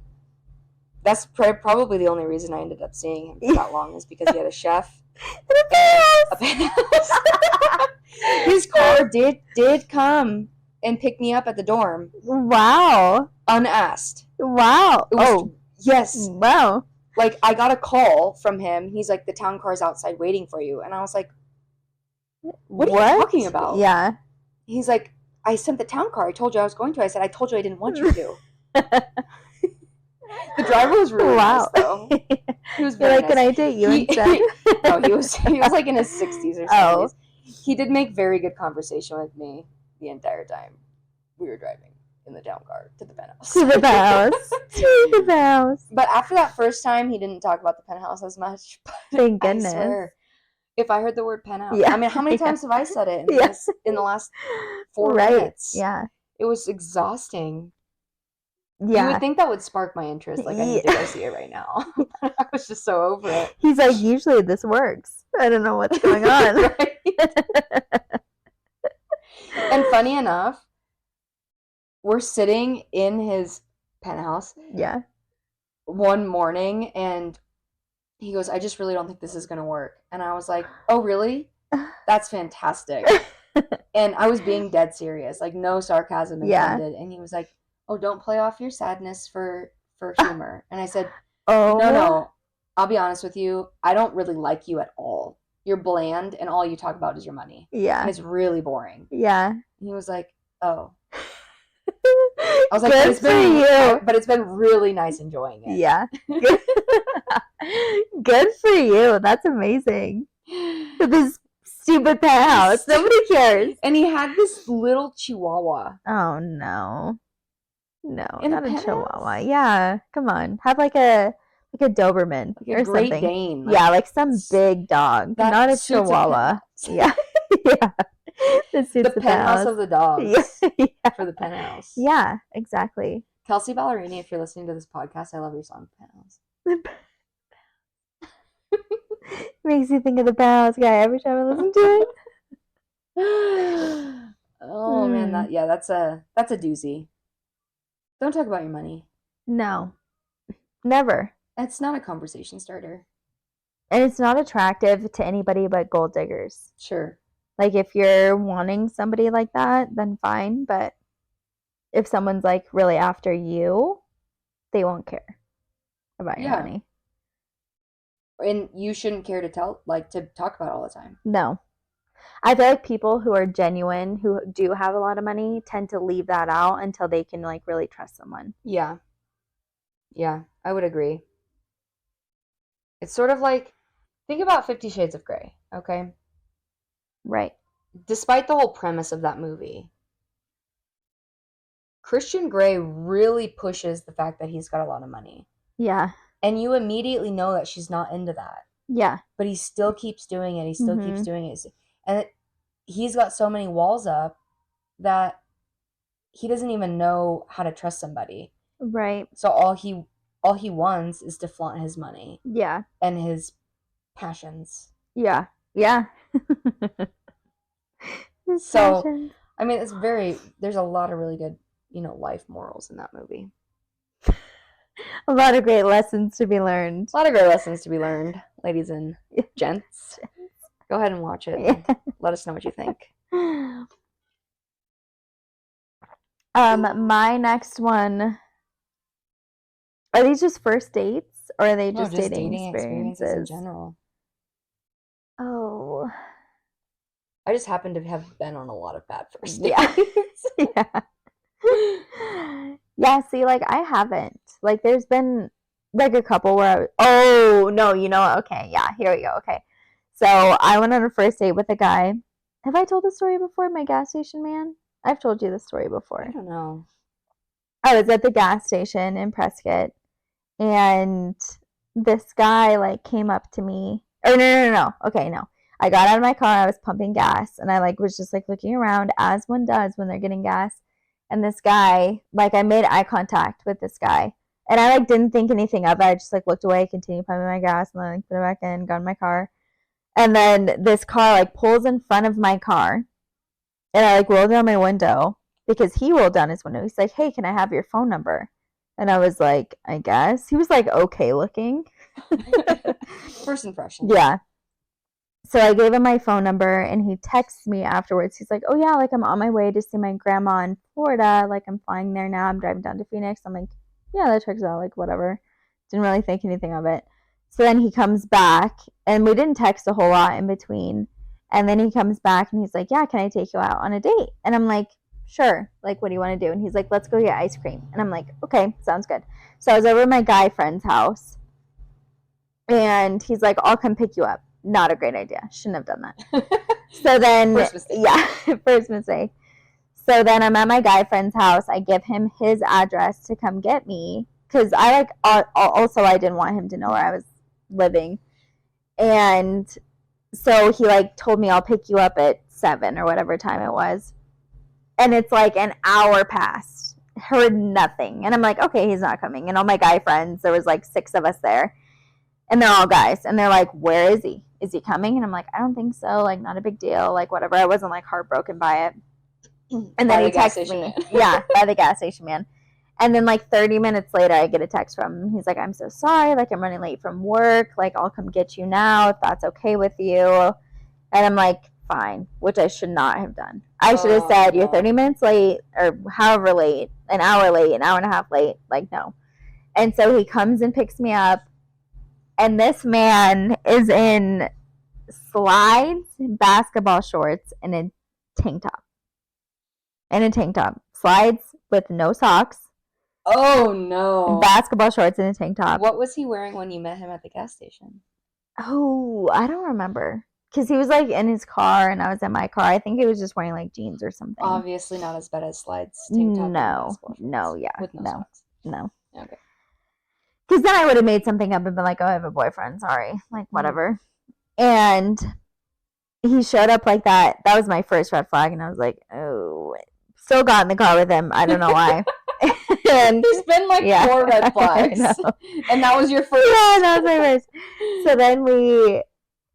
That's probably the only reason I ended up seeing him for that long, is because he had a chef. A penthouse. His car did come and pick me up at the dorm. Wow. Unasked. Wow. Yes. Wow. Like, I got a call from him. He's like, the town car's outside waiting for you. And I was like, what are you talking about? Yeah. He's like, I sent the town car. I told you I was going to. I said, I told you I didn't want you to. The driver was really nice, though. He was very You're like, nice. can I date you instead? No, he was like in his 60s or 70s. Oh. He did make very good conversation with me the entire time we were driving in the town car to the penthouse. To the penthouse. To the penthouse. But after that first time, he didn't talk about the penthouse as much. But Thank goodness. I swear, if I heard the word penthouse, Yeah. I mean, how many times have I said it in the last 4 Right. minutes? Yeah. It was exhausting. Yeah. You would think that would spark my interest. Like, I need to go see it right now. I was just so over it. He's like, usually this works. I don't know what's going on. Right? And funny enough, we're sitting in his penthouse Yeah. one morning, and he goes, I just really don't think this is going to work. And I was like, oh, really? That's fantastic. And I was being dead serious, like no sarcasm intended. And he was like, oh, don't play off your sadness for humor. And I said, no, I'll be honest with you. I don't really like you at all. You're bland, and all you talk about is your money. Yeah. And it's really boring. Yeah. And he was like, oh. I was like, but it's been really nice enjoying it. Yeah. Good for you. That's amazing. With this stupid penthouse. Nobody cares. And he had this little chihuahua. Oh no. No, In not the a penthouse? chihuahua. Yeah, come on. Have like a Doberman Like or a Great something. Dane. Yeah, like some big dog, that not a suits a chihuahua. penthouse. Yeah. Yeah. That suits The penthouse of the dogs. Yeah. Yeah. For the penthouse. Yeah, exactly. Kelsey Ballerini, if you're listening to this podcast, I love your song, Penthouse. Makes you think of the penthouse guy every time I listen to it. Oh man, that's a doozy. Don't talk about your money. No. Never. It's not a conversation starter. And it's not attractive to anybody but gold diggers. Sure. Like, if you're wanting somebody like that, then fine. But if someone's, like, really after you, they won't care about your money. And you shouldn't care to talk about it all the time. No. I feel like people who are genuine, who do have a lot of money, tend to leave that out until they can, like, really trust someone. Yeah. Yeah, I would agree. It's sort of like, think about 50 Shades of Grey, okay? Right. Despite the whole premise of that movie, Christian Grey really pushes the fact that he's got a lot of money. Yeah. And you immediately know that she's not into that. Yeah. But he still keeps doing it. He still keeps doing it. And he's got so many walls up that he doesn't even know how to trust somebody. Right. So all he wants is to flaunt his money. Yeah. And his passions. Yeah. Yeah. So, I mean, there's a lot of really good, life morals in that movie. A lot of great lessons to be learned. A lot of great lessons to be learned, ladies and gents. Go ahead and watch it. Yeah. Let us know what you think. My next one. Are these just first dates, or are they just dating experiences in general? Oh. I just happen to have been on a lot of bad first dates. Yeah. Yeah. Yeah, see, like, I haven't. Like, there's been, like, a couple where oh, no, you know what? Okay, yeah, here we go. Okay. So, I went on a first date with a guy. Have I told this story before, my gas station man? I've told you this story before. I don't know. I was at the gas station in Prescott, and this guy, like, came up to me. Or, no. Okay, no. I got out of my car, I was pumping gas, and I, like, was just, like, looking around, as one does when they're getting gas. And this guy, like, I made eye contact with this guy. And I, like, didn't think anything of it. I just, like, looked away, continued pumping my gas, and then, like, put it back in, got in my car. And then this car, like, pulls in front of my car. And I, like, rolled down my window because he rolled down his window. He's like, hey, can I have your phone number? And I was like, I guess. He was, like, okay looking. First impression. Yeah. So I gave him my phone number, and he texts me afterwards. He's like, oh, yeah, like, I'm on my way to see my grandma in Florida. Like, I'm flying there now. I'm driving down to Phoenix. I'm like, yeah, that checks out. Like, whatever. Didn't really think anything of it. So then he comes back, and we didn't text a whole lot in between. And then he comes back, and he's like, yeah, can I take you out on a date? And I'm like, sure. Like, what do you want to do? And he's like, let's go get ice cream. And I'm like, okay, sounds good. So I was over at my guy friend's house, and he's like, I'll come pick you up. Not a great idea. Shouldn't have done that. So then, first mistake. So then I'm at my guy friend's house. I give him his address to come get me because I also I didn't want him to know where I was living. And so he, like, told me I'll pick you up at 7 or whatever time it was. And it's like an hour passed. Heard nothing. And I'm like, okay, he's not coming. And all my guy friends, there was like 6 of us there. And they're all guys. And they're like, where is he? Is he coming? And I'm like, I don't think so. Like, not a big deal. Like, whatever. I wasn't, like, heartbroken by it. And then he texts me. Yeah, by the gas station man. And then, like, 30 minutes later, I get a text from him. He's like, I'm so sorry. Like, I'm running late from work. Like, I'll come get you now if that's okay with you. And I'm like, fine, which I should not have done. I should have said, you're 30 minutes late or however late, an hour late, an hour and a half late. Like, no. And so he comes and picks me up. And this man is in slides, basketball shorts, and a tank top. Slides with no socks. Oh, no. Basketball shorts and a tank top. What was he wearing when you met him at the gas station? Oh, I don't remember. because he was like in his car and I was in my car. I think he was just wearing like jeans or something. Obviously not as bad as slides, tank top, and basketball shorts. No, yeah, With no socks. no. Okay. Because then I would have made something up and been like, oh, I have a boyfriend. Sorry. Like, whatever. And he showed up like that. That was my first red flag. And I was like, oh, still got in the car with him. I don't know why. And there's been like 4 red flags. And that was your first. Yeah, that was my first. So then we,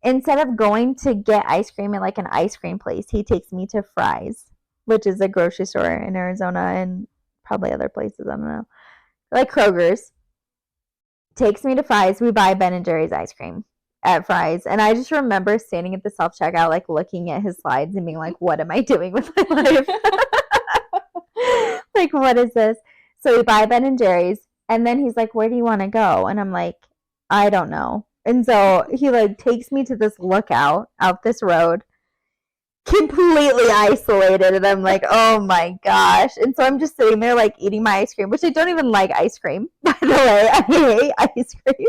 instead of going to get ice cream at like an ice cream place, he takes me to Fry's, which is a grocery store in Arizona and probably other places. I don't know. Like Kroger's. Takes me to Fry's. We buy Ben & Jerry's ice cream at Fry's. And I just remember standing at the self-checkout, like looking at his slides and being like, what am I doing with my life? Like, what is this? So we buy Ben & Jerry's. And then he's like, where do you want to go? And I'm like, I don't know. And so he like takes me to this lookout out this road, completely isolated, and I'm like, oh my gosh. And so I'm just sitting there like eating my ice cream, which I don't even like ice cream, by the way. I hate ice cream.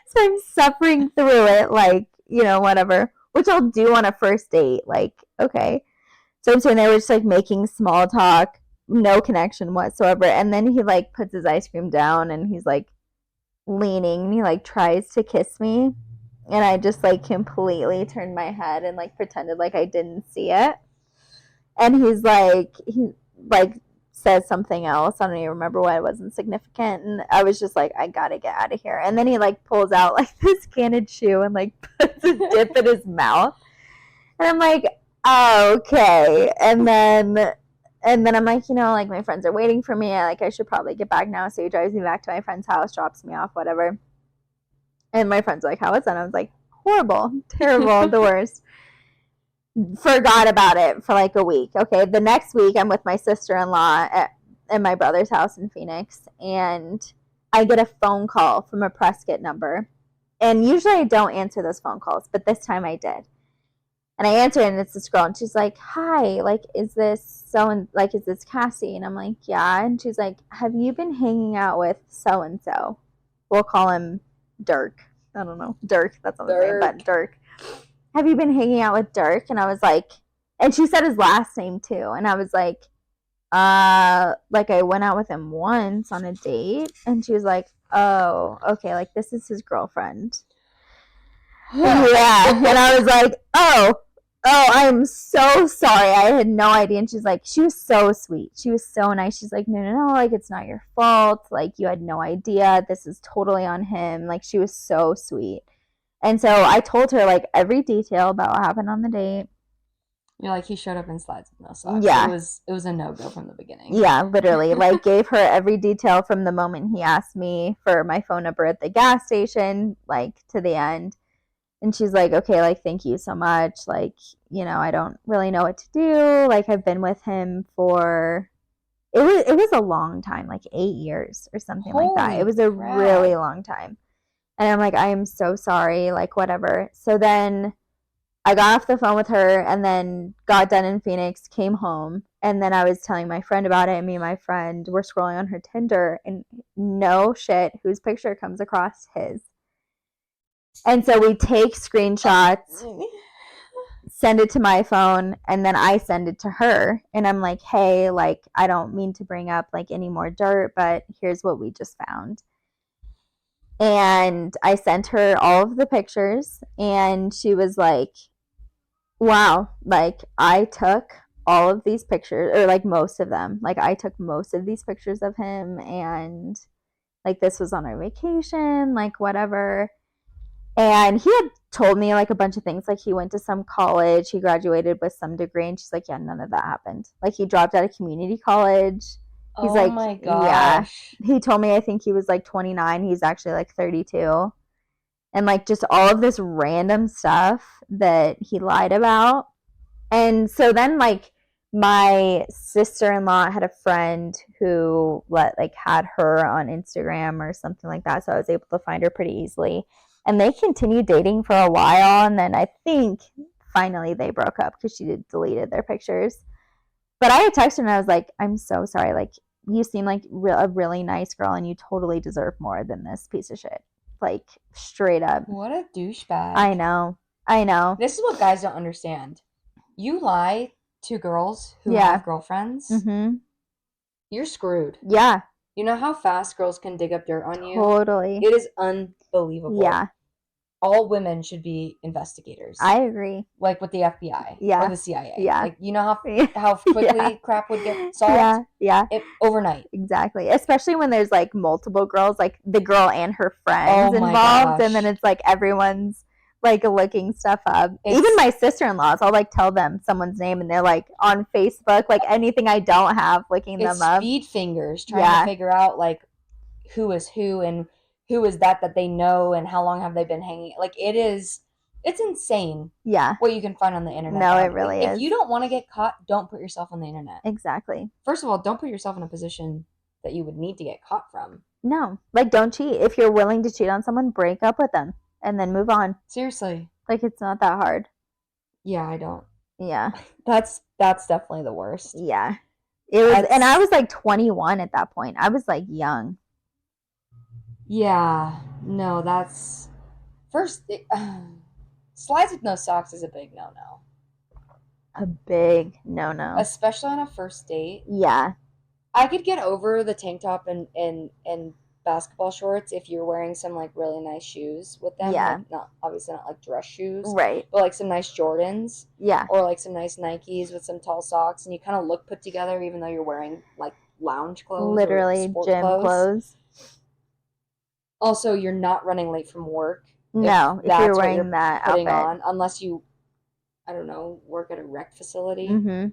So I'm suffering through it, like, you know, whatever, which I'll do on a first date. Like, okay. So I'm sitting there, we're just like making small talk, no connection whatsoever. And then he like puts his ice cream down and he's like leaning and he like tries to kiss me. And I just like completely turned my head and like pretended like I didn't see it. And he says something else. I don't even remember what. It wasn't significant. And I was just like, I gotta get out of here. And then he like pulls out like this canted shoe and like puts a dip in his mouth. And I'm like, oh, okay. And then I'm like, you know, like my friends are waiting for me. I should probably get back now. So he drives me back to my friend's house, drops me off, whatever. And my friend's like, how was that? And I was like, horrible, terrible, the worst. Forgot about it for like a week. Okay, the next week I'm with my sister-in-law at my brother's house in Phoenix. And I get a phone call from a Prescott number. And usually I don't answer those phone calls, but this time I did. And I answer and it's this girl. And she's like, hi, like, is this Cassie? And I'm like, yeah. And she's like, have you been hanging out with so-and-so? We'll call him Dirk. I don't know. Dirk. That's not his name, but Dirk. Have you been hanging out with Dirk? And I was like, and she said his last name too. And I was like I went out with him once on a date. And she was like, oh, okay. Like, this is his girlfriend. Yeah. And I was like, oh, I'm so sorry. I had no idea. And she's like, she was so sweet. She was so nice. She's like, no, like, it's not your fault. Like, you had no idea. This is totally on him. Like, she was so sweet. And so I told her, like, every detail about what happened on the date. You're like, he showed up in slides with no socks. Yeah. It was a no-go from the beginning. Yeah, literally. Like, gave her every detail from the moment he asked me for my phone number at the gas station, like, to the end. And she's like, okay, like, thank you so much. Like, you know, I don't really know what to do. Like, I've been with him for, it was a long time, like 8 years or something like that. It was a really long time. And I'm like, I am so sorry, like, whatever. So then I got off the phone with her and then got done in Phoenix, came home. And then I was telling my friend about it. And me and my friend were scrolling on her Tinder. And no shit, whose picture comes across? His. And so we take screenshots, send it to my phone, and then I send it to her. And I'm like, hey, like, I don't mean to bring up, like, any more dirt, but here's what we just found. And I sent her all of the pictures, and she was like, wow, like, I took all of these pictures, or, like, most of them. Like, I took most of these pictures of him, and, like, this was on our vacation, like, whatever. And he had told me, like, a bunch of things. Like, he went to some college. He graduated with some degree. And she's like, yeah, none of that happened. Like, he dropped out of community college. He's oh my gosh. Yeah. He told me, I think he was, like, 29. He's actually, like, 32. And, like, just all of this random stuff that he lied about. And so then, like, my sister-in-law had a friend who, had her on Instagram or something like that. So I was able to find her pretty easily. And they continued dating for a while, and then I think finally they broke up because she deleted their pictures. But I had texted her and I was like, I'm so sorry. Like, you seem like a really nice girl, and you totally deserve more than this piece of shit. Like, straight up. What a douchebag. I know. I know. This is what guys don't understand. You lie to girls who Yeah. have girlfriends, Mm-hmm. you're screwed. Yeah. You know how fast girls can dig up dirt on you? Totally. It is unbelievable. Yeah. All women should be investigators. I agree. Like with the FBI Yeah. or the CIA. Yeah. Like, you know how quickly Yeah. crap would get solved? Yeah. Overnight. Exactly. Especially when there's like multiple girls, like the girl and her friends Oh my involved, gosh. and then it's like everyone's like looking stuff up. It's- Even my sister-in-laws, I'll like tell them someone's name, and they're like on Facebook, like anything I don't have, looking It's them up. speed fingers trying Yeah. to figure out like who is who and who is that they know and how long have they been hanging. Like it's insane Yeah. what you can find on the internet. No, it really If is. you don't want to get caught, don't put yourself on the internet. Exactly. First of all, don't put yourself in a position that you would need to get caught from. No. Like, don't cheat. If you're willing to cheat on someone, break up with them and then move on. Seriously. Like, it's not that hard. Yeah, I don't. Yeah. That's definitely the worst. Yeah. It was, and I was like 21 at that point. I was like young. Yeah. No, that's first. Slides with no socks is a big no-no. A big no-no. Especially on a first date. Yeah. I could get over the tank top and basketball shorts if you're wearing some like really nice shoes with them. Yeah. Like, not obviously not like dress shoes. Right. But like some nice Jordans. Yeah. Or like some nice Nikes with some tall socks, and you kind of look put together even though you're wearing like lounge clothes. Literally or sport gym clothes. Also, you're not running late from work. No, if you're wearing that putting outfit. on, unless you, I don't know, work at a rec facility, Mm-hmm.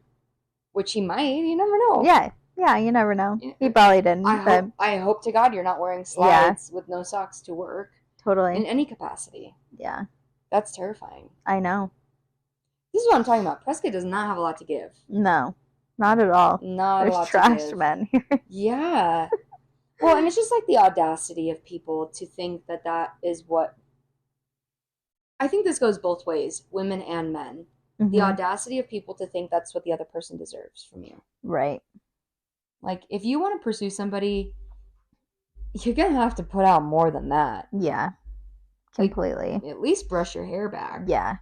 which he might. You never know. Yeah. Yeah, you never know. Yeah. He probably didn't. I hope to God you're not wearing slides with no socks to work. Totally. In any capacity. Yeah. That's terrifying. I know. This is what I'm talking about. Prescott does not have a lot to give. No, not at all. Not There's a lot trash to give. men here. Yeah. Well, and it's just like the audacity of people to think that that is what. I think this goes both ways, women and men. Mm-hmm. The audacity of people to think that's what the other person deserves from you. Right. Like, if you want to pursue somebody, you're going to have to put out more than that. Yeah. Completely. Like, at least brush your hair back. Yeah.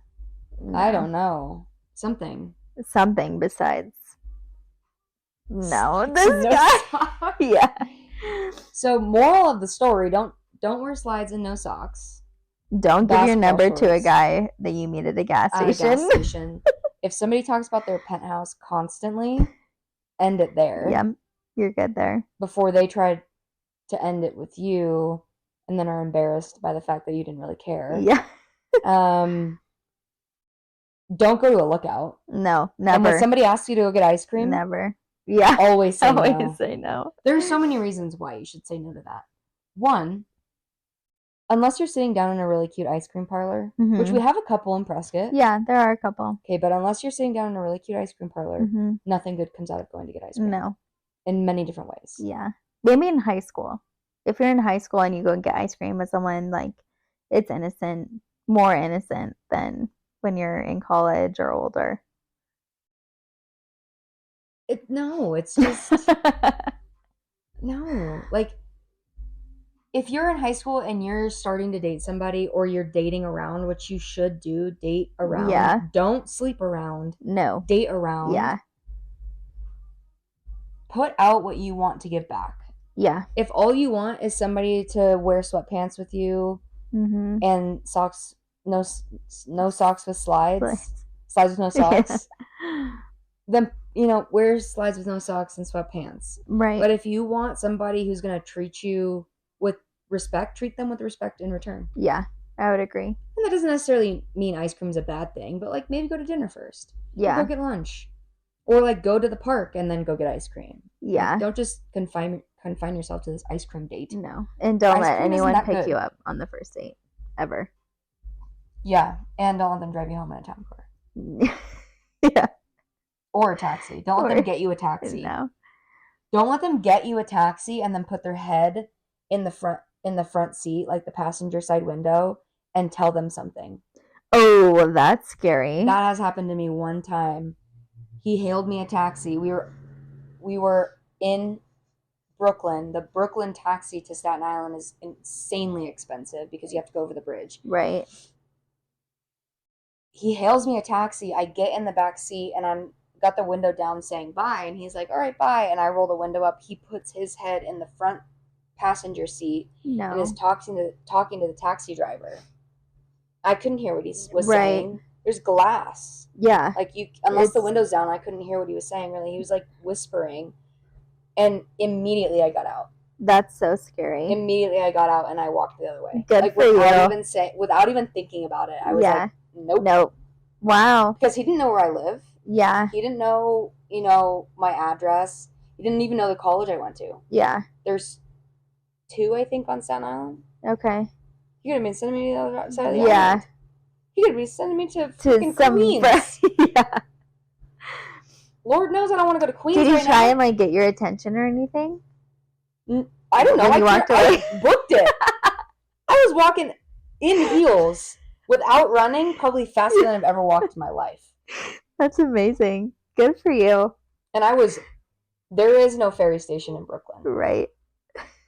No. I don't know. Something. Something besides. No. This guy. Yeah. So, moral of the story, don't wear slides and no socks. Don't give your number shorts. to a guy that you meet at a gas station. If somebody talks about their penthouse constantly, end it there. Yep. You're good there. Before they try to end it with you and then are embarrassed by the fact that you didn't really care. Yeah. Don't go to a lookout. No, never. And when somebody asks you to go get ice cream, never. Yeah. Always say Always no. say no. There are so many reasons why you should say no to that. One, unless you're sitting down in a really cute ice cream parlor, which we have a couple in Prescott. Yeah, there are a couple. Okay, but unless you're sitting down in a really cute ice cream parlor, nothing good comes out of going to get ice cream. No. In many different ways. Yeah. Maybe in high school. If you're in high school and you go and get ice cream with someone, like, it's innocent, more innocent than when you're in college or older. No, it's just no. Like, if you're in high school and you're starting to date somebody or you're dating around, which you should do, date around. Yeah. Don't sleep around. No. Date around. Yeah. Put out what you want to give back. Yeah. If all you want is somebody to wear sweatpants with you and socks, no socks with slides with no socks, then, wear slides with no socks and sweatpants. Right. But if you want somebody who's going to treat you with respect, treat them with respect in return. Yeah, I would agree. And that doesn't necessarily mean ice cream's a bad thing, but like maybe go to dinner first. Yeah. Or go get lunch. Or like go to the park and then go get ice cream. Yeah. Like, don't just confine yourself to this ice cream date. No. And don't let anyone pick you up on the first date. Ever. Yeah. And don't let them drive you home in a town car. Yeah. Or a taxi. Don't let them get you a taxi. No. Don't let them get you a taxi and then put their head in the front seat, like the passenger side window, and tell them something. Oh, that's scary. That has happened to me one time. He hailed me a taxi. We were in Brooklyn. The Brooklyn taxi to Staten Island is insanely expensive because you have to go over the bridge. Right. he hails me a taxi. I get in the back seat and I'm got the window down saying bye. And he's like, all right, bye. And I roll the window up. He puts his head in the front passenger seat and is No. talking to the taxi driver. I couldn't hear what he was Right. saying. There's glass. Yeah. Like unless the It's- window's down, I couldn't hear what he was saying. Really, he was like whispering, and immediately I got out. That's so scary. Immediately I got out and I walked the other way. Good like for without even thinking about it. I was Yeah. like, nope. Nope. Wow. Because he didn't know where I live. Yeah. He didn't know, my address. He didn't even know the college I went to. Yeah. There's 2, I think, on Staten Island. Okay. He could have been sending me to the other side of the Yeah. island. He could have been sending me to To freaking some Queens. yeah. Lord knows I don't want to go to Queens Did he right try now. and like get your attention or anything? I don't know. when you walked away? I booked it. I was walking in heels without running, probably faster than I've ever walked in my life. That's amazing. Good for you. And there is no ferry station in Brooklyn. Right.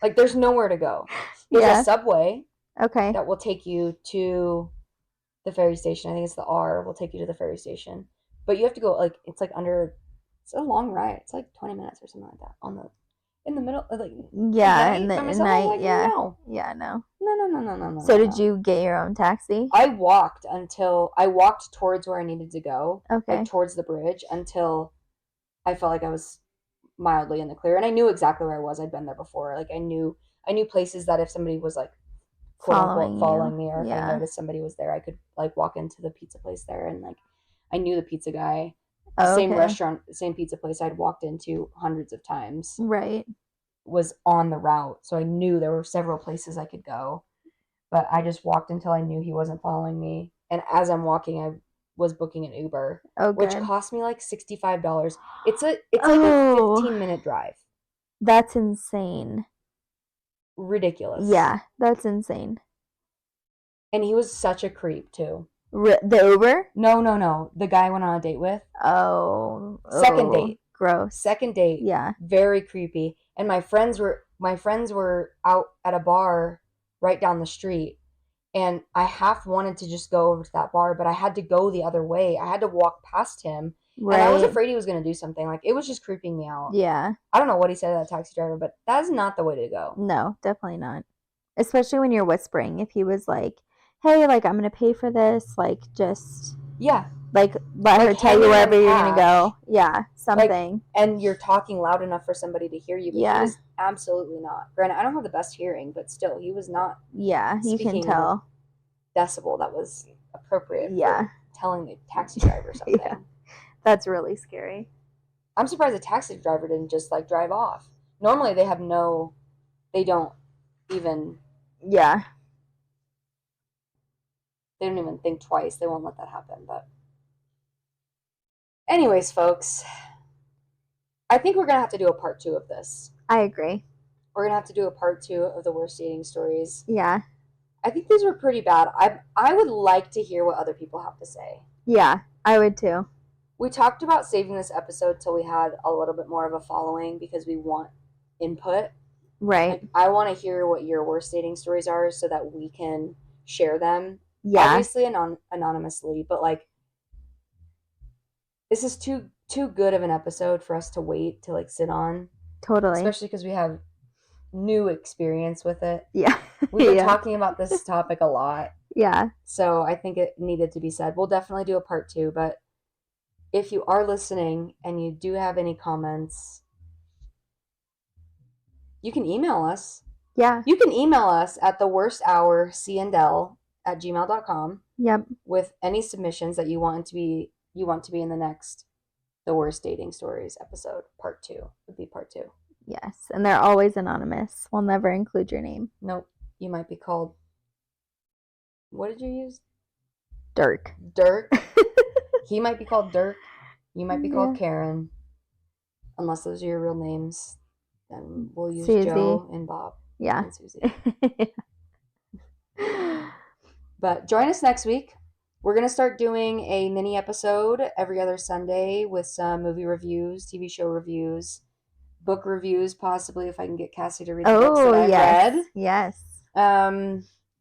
Like, there's nowhere to go. There's Yeah. a subway Okay. that will take you to the ferry station. I think it's the R will take you to the ferry station. But you have to go, like, it's a long ride. It's like 20 minutes or something like that in the middle, like, Yeah, in the in the night. night. Like, Yeah. no. Yeah. No. No. So did you get your own taxi? I walked towards where I needed to go, Okay. like towards the bridge, until I felt like I was mildly in the clear, and I knew exactly where I was. I'd been there before. Like I knew places that if somebody was like quote unquote following me, or if I noticed somebody was there, I could like walk into the pizza place there, and like I knew the pizza guy. Same restaurant, same pizza place I'd walked into hundreds of times. Right. Was on the route, so I knew there were several places I could go. But I just walked until I knew he wasn't following me. And as I'm walking, I was booking an Uber, which cost me like $65. It's like a 15-minute drive. That's insane. Ridiculous. Yeah, that's insane. And he was such a creep too. The Uber? No. The guy I went on a date with. Oh. Second date. Gross. Second date. Yeah. Very creepy. And my friends were out at a bar right down the street, and I half wanted to just go over to that bar, but I had to go the other way. I had to walk past him, Right. and I was afraid he was going to do something. Like, it was just creeping me out. Yeah. I don't know what he said to that taxi driver, but that is not the way to go. No, definitely not. Especially when you're whispering. If he was like, hey, like, I'm going to pay for this, like, just... Yeah. Like, let her tell you wherever you're going to go. Yeah, something. Like, and you're talking loud enough for somebody to hear you. But Yeah. He was absolutely not. Granted, I don't have the best hearing, but still, he was not. Yeah, you can speaking tell. Decibel that was appropriate. Yeah. For telling the taxi driver something. Yeah. That's really scary. I'm surprised the taxi driver didn't just like drive off. Normally they don't even. Yeah. They don't even think twice. They won't let that happen. But anyways, folks, I think we're going to have to do a part 2 of this. I agree. We're going to have to do a part 2 of the worst dating stories. Yeah. I think these were pretty bad. I would like to hear what other people have to say. Yeah, I would too. We talked about saving this episode till we had a little bit more of a following because we want input. Right. Like, I want to hear what your worst dating stories are so that we can share them. Yeah. Obviously anonymously, but like this is too good of an episode for us to wait to like sit on. Totally. Especially because we have new experience with it. Yeah. We've been talking about this topic a lot. Yeah. So I think it needed to be said. We'll definitely do a part 2, but if you are listening and you do have any comments, you can email us. Yeah. You can email us at theworsthourcndl@gmail.com. Yep. With any submissions that you want to be in the next The Worst Dating Stories episode. Part 2 would be part 2. Yes, and they're always anonymous. We'll never include your name. Nope. You might be called... What did you use? Dirk. Dirk. He might be called Dirk. You might be called Karen. Unless those are your real names. Then we'll use Susie. Joe and Bob. Yeah. And Susie. But join us next week. We're going to start doing a mini episode every other Sunday with some movie reviews, TV show reviews, book reviews, possibly if I can get Cassie to read the books that I've read. Yes.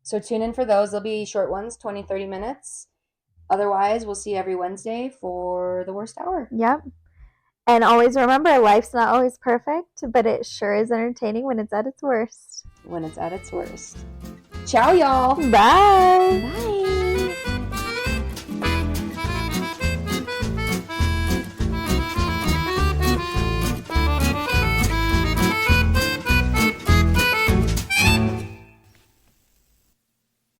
So tune in for those. They'll be short ones, 20, 30 minutes. Otherwise, we'll see you every Wednesday for the worst hour. Yep. And always remember, life's not always perfect, but it sure is entertaining when it's at its worst. When it's at its worst. Ciao, y'all. Bye. Bye.